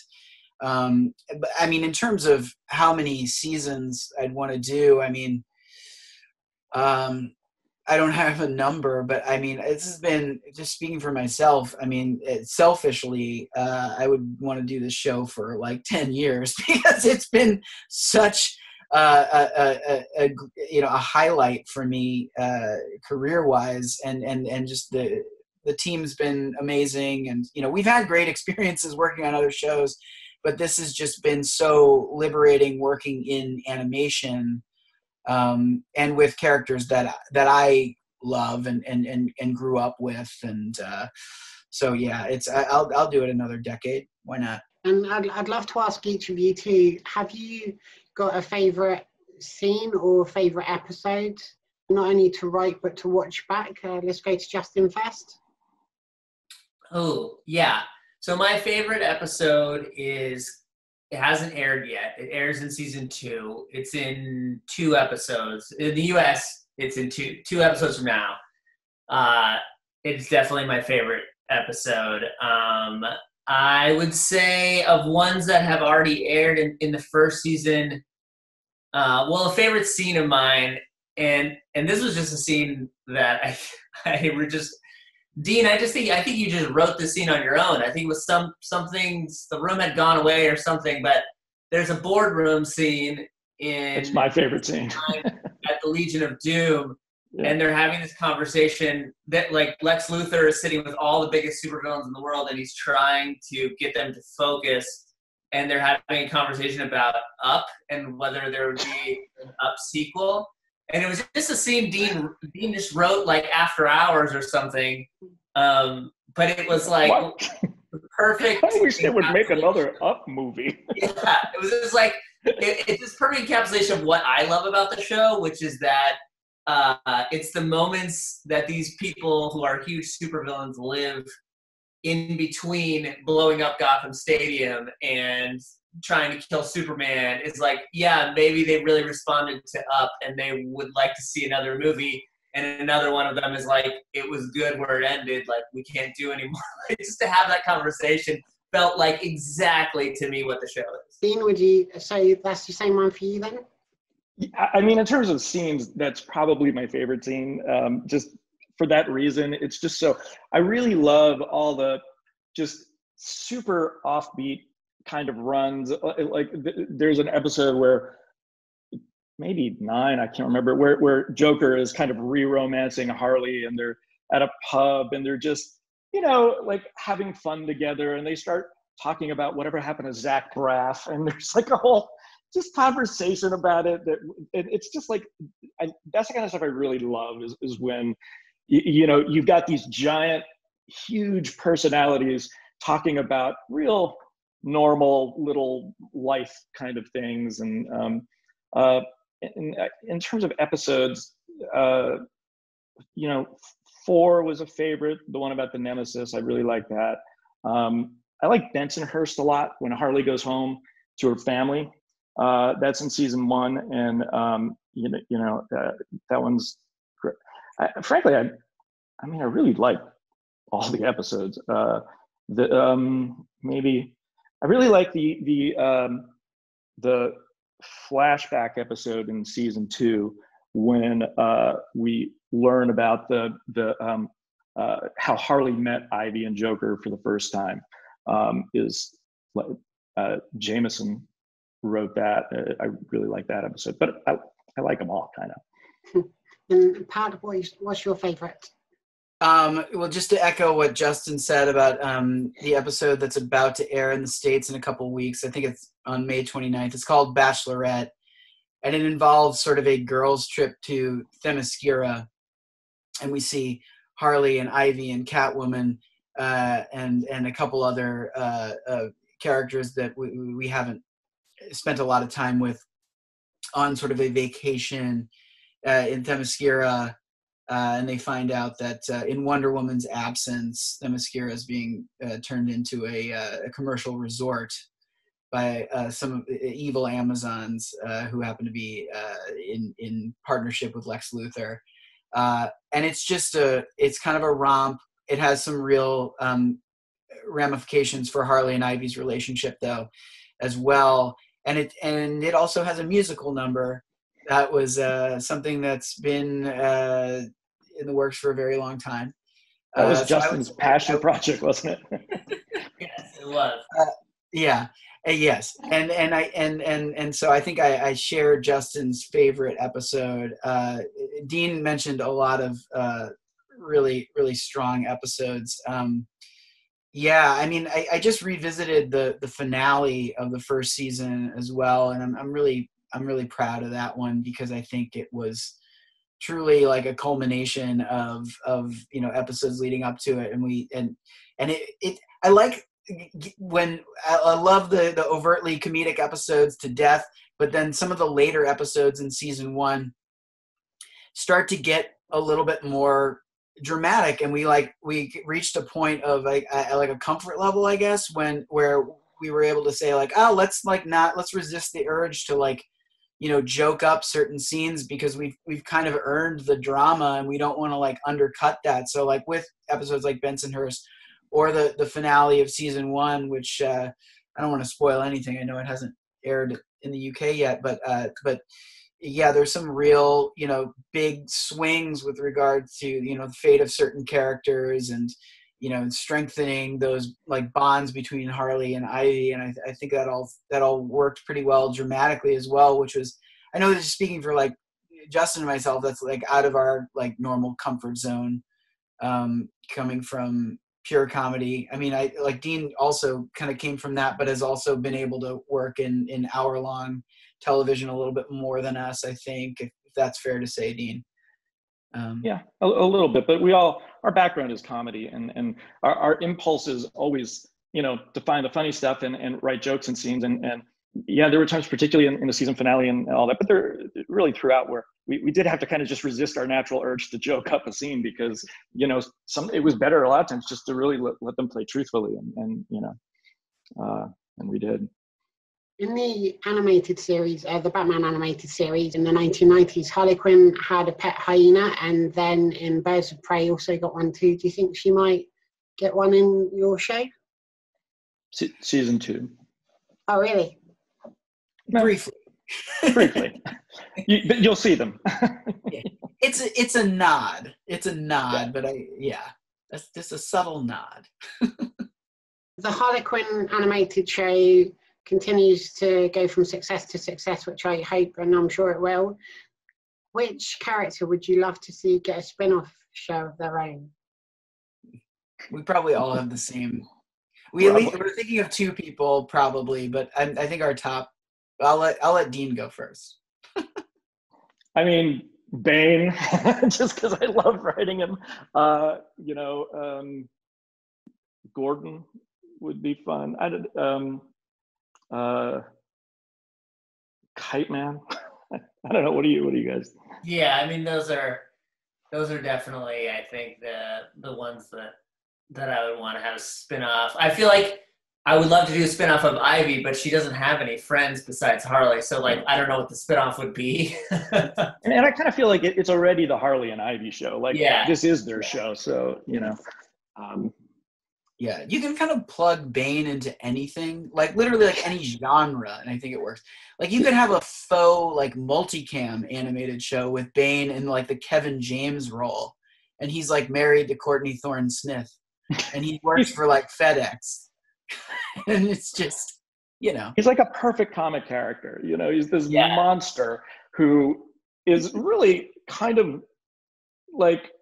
Speaker 2: But in terms of how many seasons I'd want to do, I don't have a number, but this has been, just speaking for myself, selfishly, I would want to do this show for 10 years because it's been such a highlight for me career-wise, and just the team's been amazing, and we've had great experiences working on other shows, but this has just been so liberating working in animation, and with characters that I love and grew up with, and so yeah, I'll do it another decade. Why not?
Speaker 5: And I'd love to ask each of you too, have you got a favorite scene or favorite episode, not only to write but to watch back? Let's go to Justin first.
Speaker 1: Oh yeah, so my favorite episode it hasn't aired yet. It airs in season 2. It's in 2 episodes. In the US, it's in two episodes from now. It's definitely my favorite episode. I would say of ones that have already aired in the first season, a favorite scene of mine, and this was just a scene that I just Dean, I think you just wrote the scene on your own. I think it was something, the room had gone away or something, but there's a boardroom scene
Speaker 3: It's my favorite scene.
Speaker 1: at the Legion of Doom,
Speaker 3: Yeah.
Speaker 1: and they're having this conversation that like Lex Luthor is sitting with all the biggest supervillains in the world, and he's trying to get them to focus, and they're having a conversation about Up and whether there would be an Up sequel. And it was just a scene Dean just wrote like after hours or something. But it was like perfect.
Speaker 3: I wish they would make another Up movie.
Speaker 1: Yeah, it was just like it's this perfect encapsulation of what I love about the show, which is that it's the moments that these people who are huge supervillains live in between blowing up Gotham Stadium and trying to kill Superman. Is like, yeah, maybe they really responded to Up and they would like to see another movie. And another one of them is like, it was good where it ended. Like, we can't do anymore. Just to have that conversation felt like exactly to me what the show is.
Speaker 5: Dean, would you say that's the same one for you then?
Speaker 3: I mean, in terms of scenes, that's probably my favorite scene. Just for that reason, it's just so, I really love all the just super offbeat kind of runs. Like there's an episode where, maybe 9, I can't remember, where Joker is kind of re-romancing Harley, and they're at a pub and they're just, you know, like having fun together, and they start talking about whatever happened to Zach Braff, and there's like a whole just conversation about it. That it's just like, that's the kind of stuff I really love is when, you know, you've got these giant, huge personalities talking about real normal little life kind of things. And in terms of episodes, you know, 4 was a favorite, the one about the Nemesis. I really like that. I like Bensonhurst a lot, when Harley goes home to her family. That's in season 1, and that one's great. Frankly, I mean, I really like all the episodes. Maybe I really like the flashback episode in season 2 when we learn about how Harley met Ivy and Joker for the first time. Jameson wrote that. I really like that episode, but I like them all kind of.
Speaker 5: And Pat, what's your favorite?
Speaker 2: Well, just to echo what Justin said about the episode that's about to air in the States in a couple weeks, I think it's on May 29th. It's called Bachelorette, and it involves sort of a girls' trip to Themyscira, and we see Harley and Ivy and Catwoman and a couple other characters that we haven't spent a lot of time with on sort of a vacation in Themyscira. And they find out that in Wonder Woman's absence, Themyscira is being turned into a commercial resort by some evil Amazons who happen to be in partnership with Lex Luthor. And it's just it's kind of a romp. It has some real ramifications for Harley and Ivy's relationship, though, as well. And it also has a musical number that was something that's been in the works for a very long time.
Speaker 3: That was Justin's passion project, wasn't it?
Speaker 1: Yes, it was.
Speaker 2: Yeah. Yes. And so I think I share Justin's favorite episode. Dean mentioned a lot of really, really strong episodes. Yeah, I mean, I just revisited the finale of the first season as well, and I'm really proud of that one, because I think it was truly like a culmination of episodes leading up to it, and I like when I love the overtly comedic episodes to death, but then some of the later episodes in season 1 start to get a little bit more dramatic, and we reached a point of like a comfort level, I guess, where we were able to say like, oh, let's resist the urge to joke up certain scenes, because we've kind of earned the drama and we don't want to undercut that. So with episodes like Bensonhurst or the finale of season 1, which I don't want to spoil anything. I know it hasn't aired in the UK yet, but yeah, there's some real, big swings with regard to, the fate of certain characters and, strengthening those like bonds between Harley and Ivy. And I think that all worked pretty well dramatically as well, which was, I know that speaking for like Justin and myself, that's like out of our like normal comfort zone, coming from pure comedy. I mean, I like Dean also kind of came from that, but has also been able to work in hour-long television a little bit more than us, I think, if that's fair to say, Dean.
Speaker 3: Yeah, a little bit, but our background is comedy, and our impulse is always, to find the funny stuff and write jokes and scenes. And yeah, there were times, particularly in the season finale and all that, but there really throughout where we did have to kind of just resist our natural urge to joke up a scene because, it was better a lot of times just to really let them play truthfully. And we did.
Speaker 5: In the animated series, the Batman animated series in the 1990s, Harley Quinn had a pet hyena, and then in Birds of Prey also got one too. Do you think she might get one in your show?
Speaker 3: Season 2.
Speaker 5: Oh, really?
Speaker 3: No,
Speaker 2: Briefly.
Speaker 3: You'll see them.
Speaker 2: Yeah. It's a nod. It's a nod,
Speaker 3: Yeah.
Speaker 2: But that's just a subtle nod.
Speaker 5: The Harley Quinn animated show continues to go from success to success, which I hope, and I'm sure it will. Which character would you love to see get a spin-off show of their own?
Speaker 2: We probably all have the same. We're thinking of 2 people probably, but I think our top. I'll let Dean go first.
Speaker 3: I mean, Bane, just because I love writing him. Gordon would be fun. Kite Man. I don't know. What do you guys?
Speaker 1: Yeah, I mean those are definitely, I think, the ones that I would want to have a spin-off. I feel like I would love to do a spin-off of Ivy, but she doesn't have any friends besides Harley, so like I don't know what the spin-off would be.
Speaker 3: and I kind of feel like it's already the Harley and Ivy show. Like, this is their show, so
Speaker 2: Yeah, you can kind of plug Bane into anything, like literally like any genre, and I think it works. Like you could have a faux like multicam animated show with Bane in like the Kevin James role, and he's like married to Courtney Thorne-Smith, and he works for like FedEx, and it's just,
Speaker 3: he's like a perfect comic character. He's this monster who is really kind of like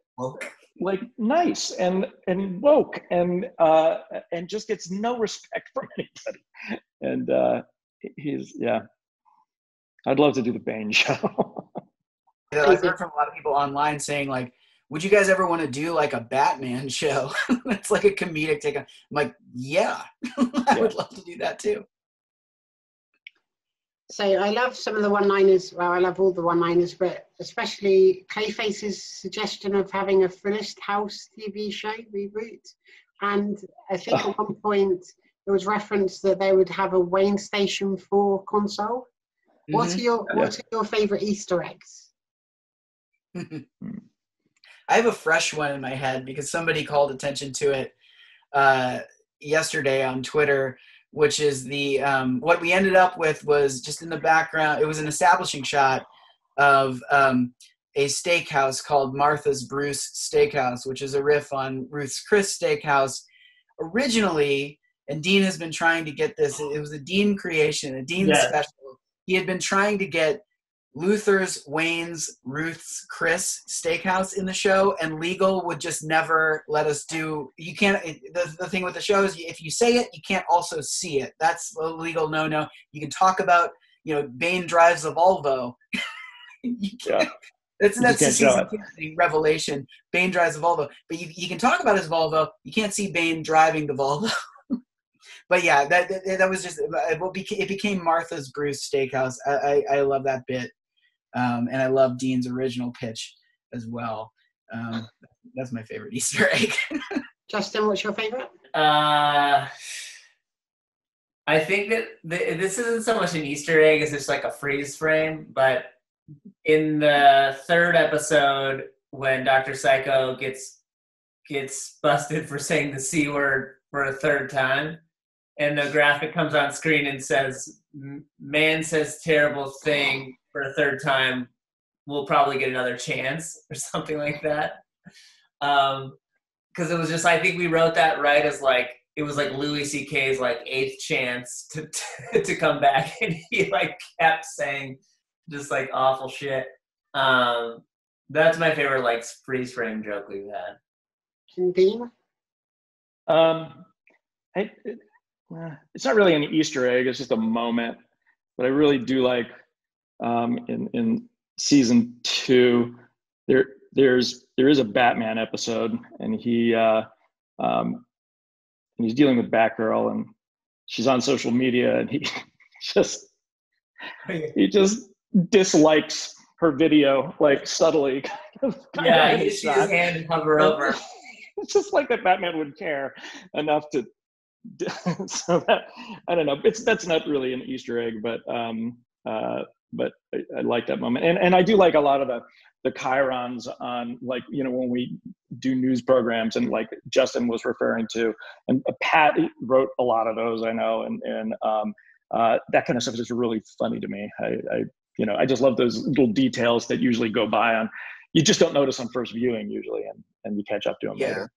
Speaker 3: nice and woke and just gets no respect from anybody. And I'd love to do the Bane show.
Speaker 2: Yeah, I've heard from a lot of people online saying like, would you guys ever want to do like a Batman show? It's like a comedic take on. I'm like, yeah, I would love to do that too.
Speaker 5: So I love some of the one-liners. Well, I love all the one-liners, but especially Clayface's suggestion of having a Fullest House TV show reboot. And I think at one point it was referenced that they would have a Wayne Station 4 console. What are your favorite Easter eggs?
Speaker 2: I have a fresh one in my head because somebody called attention to it yesterday on Twitter, which is the what we ended up with was just in the background. It was an establishing shot of a steakhouse called Martha's Bruce Steakhouse, which is a riff on Ruth's Chris Steakhouse. Originally, and Dean has been trying to get this. It was a Dean creation, a Dean special. He had been trying to get Luther's, Wayne's, Ruth's, Chris Steakhouse in the show, and legal would just never let us do. You can't. The thing with the show is, if you say it, you can't also see it. That's a legal no. You can talk about, Bane drives a Volvo. You can't. That's the season 2 revelation. Bane drives a Volvo, but you can talk about his Volvo. You can't see Bane driving the Volvo. But yeah, that was just it became Martha's Bruce Steakhouse. I love that bit. And I love Dean's original pitch as well. That's my favorite Easter egg.
Speaker 5: Justin, what's your favorite?
Speaker 1: I think that this isn't so much an Easter egg as just like a freeze frame, but in the 3rd episode, when Dr. Psycho gets busted for saying the C word for a 3rd time, and the graphic comes on screen and says, "Man says terrible thing for a third time. We'll probably get another chance," or something like that. Because it was just, I think we wrote that right as like, it was like Louis C.K.'s like 8th chance to come back, and he like kept saying just like awful shit. That's my favorite like freeze frame joke we've had.
Speaker 5: And Dean?
Speaker 3: It's not really an Easter egg. It's just a moment. But I really do like in season 2, there is a Batman episode, and he's dealing with Batgirl, and she's on social media, and he just dislikes her video like subtly.
Speaker 1: Yeah, he see his hand and hover over.
Speaker 3: It's just like that Batman would care enough to. So that, I don't know. That's not really an Easter egg, but I like that moment, and I do like a lot of the chyrons on, like, you know, when we do news programs, and like Justin was referring to, and Pat wrote a lot of those, I know, and that kind of stuff is just really funny to me. I just love those little details that usually go by on, you just don't notice on first viewing usually, and you catch up to them later.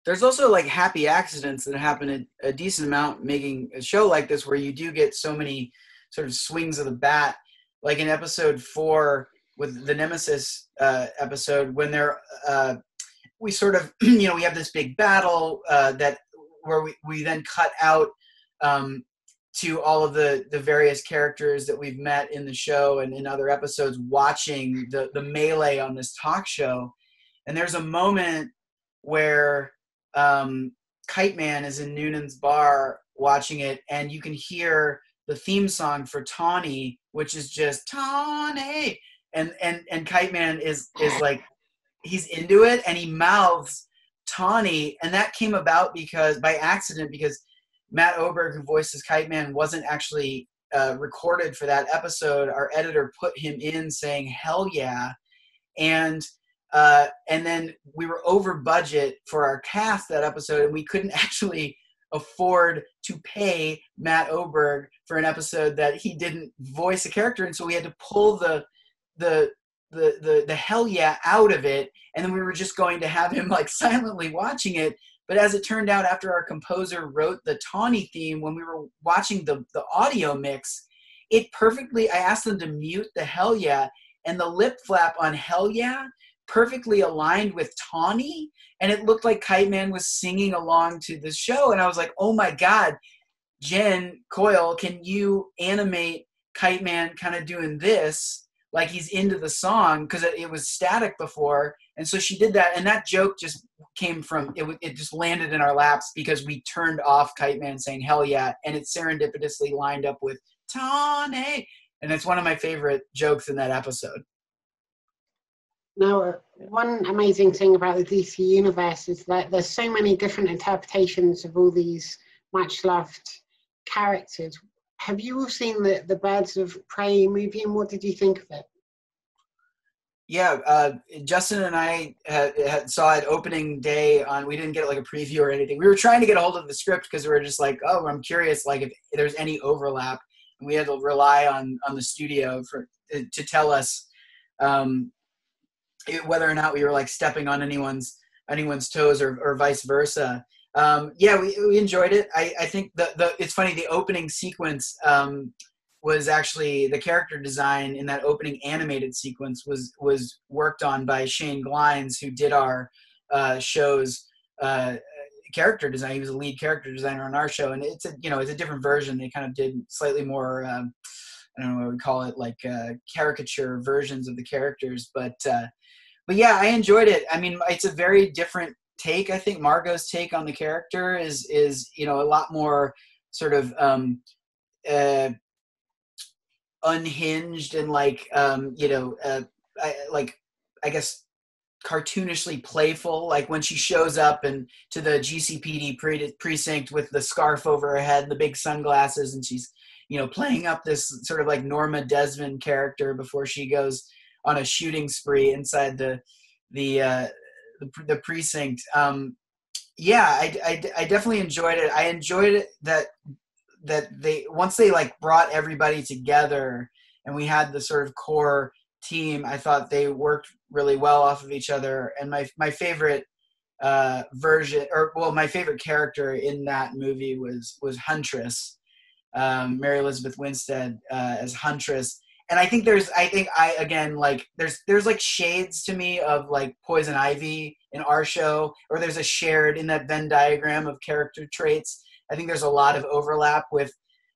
Speaker 2: There's also like happy accidents that happen a decent amount making a show like this, where you do get so many sort of swings of the bat, like in episode 4 with the Nemesis episode, when we sort of, you know, we have this big battle where we then cut out to all of the various characters that we've met in the show and in other episodes watching the melee on this talk show. And there's a moment where Kite Man is in Noonan's bar watching it, and you can hear the theme song for Tawny, which is just Tawny, and Kite Man is like, he's into it, and he mouths Tawny, and that came about by accident, because Matt Oberg, who voices Kite Man, wasn't actually recorded for that episode. Our editor put him in saying "Hell yeah," and then we were over budget for our cast that episode, and we couldn't actually afford to pay Matt Oberg for an episode that he didn't voice a character in, so we had to pull the hell yeah out of it, and then we were just going to have him like silently watching it. But as it turned out, after our composer wrote the Tawny theme, when we were watching the audio mix, I asked them to mute the hell yeah, and the lip flap on hell yeah perfectly aligned with Tawny, and it looked like Kite Man was singing along to the show. And I was like, oh my God, Jen Coyle, can you animate Kite Man kind of doing this like he's into the song, because it was static before. And so she did that, and that joke just came from it just landed in our laps because we turned off Kite Man saying hell yeah, and it serendipitously lined up with Tawny, and it's one of my favorite jokes in that episode.
Speaker 5: Now, one amazing thing about the DC universe is that there's so many different interpretations of all these much-loved characters. Have you all seen the Birds of Prey movie, and what did you think of it?
Speaker 2: Yeah, Justin and I saw it opening day we didn't get like a preview or anything. We were trying to get a hold of the script because we were just like, oh, I'm curious, like if there's any overlap. And we had to rely on the studio to tell us whether or not we were like stepping on anyone's toes or vice versa. Yeah, we enjoyed it. I think it's funny, the opening sequence was actually, the character design in that opening animated sequence was worked on by Shane Glines, who did our show's character design. He was a lead character designer on our show, and it's a different version. They kind of did slightly more I don't know what we call it, like caricature versions of the characters, but yeah, I enjoyed it. I mean, it's a very different take. I think Margot's take on the character is a lot more sort of unhinged and like I guess cartoonishly playful. Like when she shows up and to the GCPD precinct with the scarf over her head, the big sunglasses, and she's playing up this sort of like Norma Desmond character before she goes on a shooting spree inside the precinct. Yeah, I definitely enjoyed it. I enjoyed it that they, once they like brought everybody together and we had the sort of core team, I thought they worked really well off of each other. And my favorite my favorite character in that movie was Huntress, Mary Elizabeth Winstead as Huntress. And I think there's like shades to me of like Poison Ivy in our show, or there's a shared in that Venn diagram of character traits. I think there's a lot of overlap with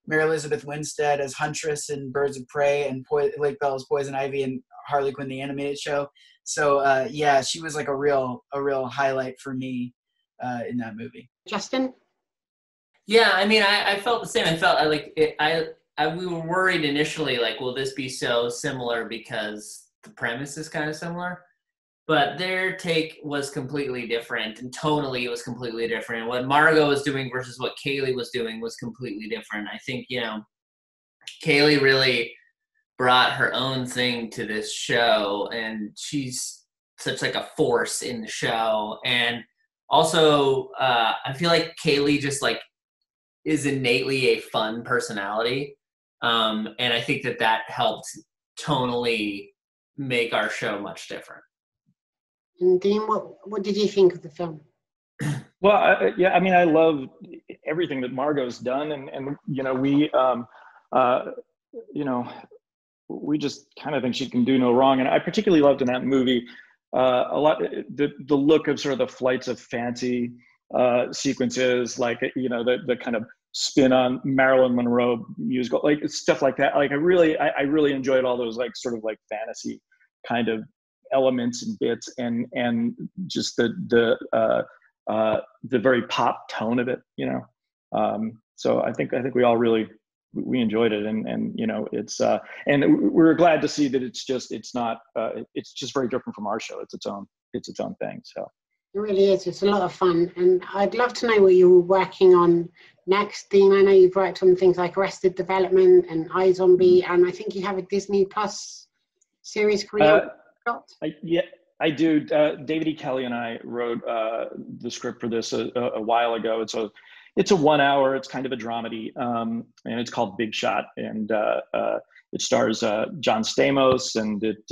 Speaker 2: Mary Elizabeth Winstead as Huntress in Birds of Prey and Lake Bella's Poison Ivy and Harley Quinn the animated show. So yeah, she was like a real highlight for me in that movie.
Speaker 5: Justin?
Speaker 1: Yeah, I mean, I felt the same. I felt we were worried initially, like, will this be so similar because the premise is kind of similar? But their take was completely different, and tonally it was completely different. What Margot was doing versus what Kaylee was doing was completely different. I think, Kaylee really brought her own thing to this show, and she's such like a force in the show. And also, I feel like Kaylee just like is innately a fun personality. And I think that helped tonally make our show much different.
Speaker 5: And Dean, what did you think of the film?
Speaker 3: Well, I love everything that Margot's done, and we just kind of think she can do no wrong. And I particularly loved in that movie a lot the look of sort of the flights of fancy sequences, like the kind of spin on Marilyn Monroe musical, like stuff like that. Like I really enjoyed all those like sort of like fantasy kind of elements and bits, and just the very pop tone of it, so I think we all really enjoyed it, and it's and we're glad to see that it's just very different from our show. It's its own thing. So
Speaker 5: it really is. It's a lot of fun, and I'd love to know what you're working on next, Dean. I know you've worked on things like Arrested Development and iZombie, and I think you have a Disney Plus series coming out.
Speaker 3: I do. David E. Kelly and I wrote the script for this a while ago. It's a 1 hour. It's kind of a dramedy, and it's called Big Shot, and it stars John Stamos, and it.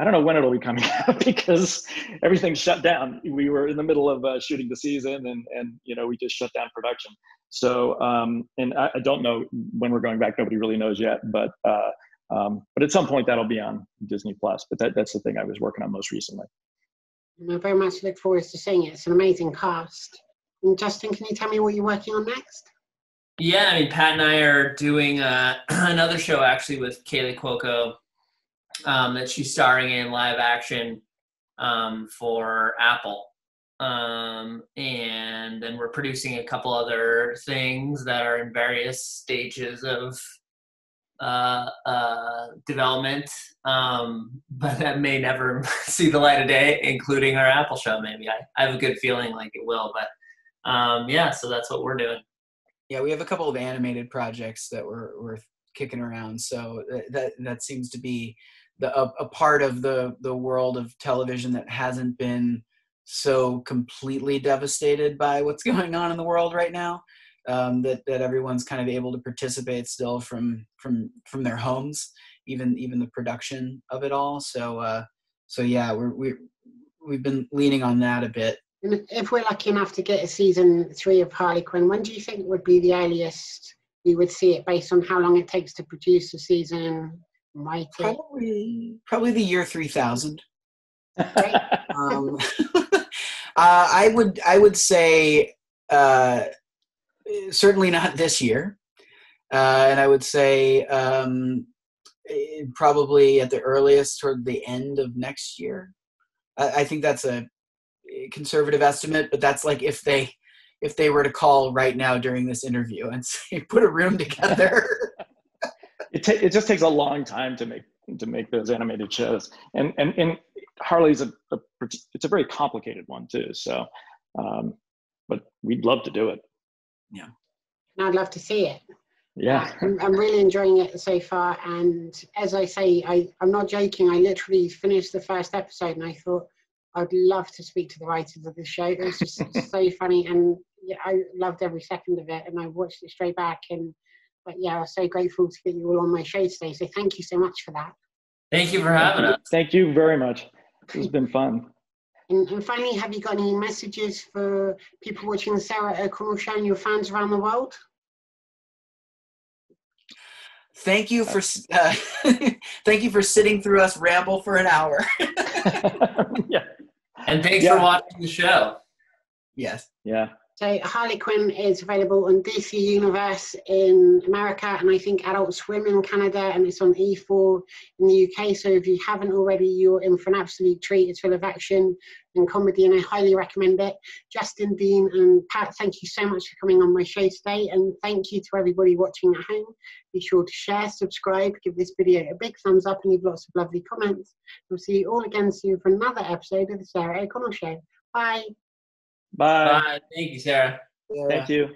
Speaker 3: I don't know when it'll be coming out because everything's shut down. We were in the middle of shooting the season, and we just shut down production. So and I don't know when we're going back. Nobody really knows yet, but at some point that'll be on Disney Plus. But that's the thing I was working on most recently.
Speaker 5: I very much look forward to seeing it. It's an amazing cast. And Justin, can you tell me what you're working on next?
Speaker 1: Yeah, I mean, Pat and I are doing another show actually with Kaylee Cuoco that she's starring in live action for Apple. And then we're producing a couple other things that are in various stages of development, but that may never see the light of day, including our Apple show. Maybe I have a good feeling like it will, but so that's what we're doing.
Speaker 2: Yeah, we have a couple of animated projects that we're kicking around, so that seems to be a part of the world of television that hasn't been so completely devastated by what's going on in the world right now. That everyone's kind of able to participate still from their homes, even the production of it all. So yeah, we've been leaning on that a bit.
Speaker 5: And if we're lucky enough to get a season 3 of Harley Quinn, when do you think would be the earliest we would see it, based on how long it takes to produce a season?
Speaker 2: Probably the year 3000. I would say certainly not this year, and I would say probably at the earliest toward the end of next year. I think that's a conservative estimate, but that's like if they were to call right now during this interview and say put a room together.
Speaker 3: It just takes a long time to make those animated shows, and Harley's it's a very complicated one too. So, but we'd love to do it.
Speaker 2: Yeah,
Speaker 5: and I'd love to see it.
Speaker 3: Yeah,
Speaker 5: I'm really enjoying it so far, and as I say, I'm not joking. I literally finished the first episode, and I thought, I'd love to speak to the writers of the show. It was just so funny, and yeah, I loved every second of it, and I watched it straight back. But yeah, I was so grateful to get you all on my show today. So thank you so much for that.
Speaker 1: Thank you for having us.
Speaker 3: Thank you very much. This has been fun.
Speaker 5: And finally, have you got any messages for people watching the Sarah O'Connell show and your fans around the world?
Speaker 2: Thank you for thank you for sitting through us ramble for an hour.
Speaker 3: Yeah.
Speaker 1: And thanks for watching the show.
Speaker 2: Yes.
Speaker 3: Yeah.
Speaker 5: So Harley Quinn is available on DC Universe in America, and I think Adult Swim in Canada, and it's on E4 in the UK. So if you haven't already, you're in for an absolute treat. It's full of action and comedy, and I highly recommend it. Justin, Dean, and Pat, thank you so much for coming on my show today, and thank you to everybody watching at home. Be sure to share, subscribe, give this video a big thumbs up, and leave lots of lovely comments. We'll see you all again soon for another episode of the Sarah O'Connell Show. Bye.
Speaker 3: Bye.
Speaker 1: Bye. Thank you, Sarah.
Speaker 3: Thank you.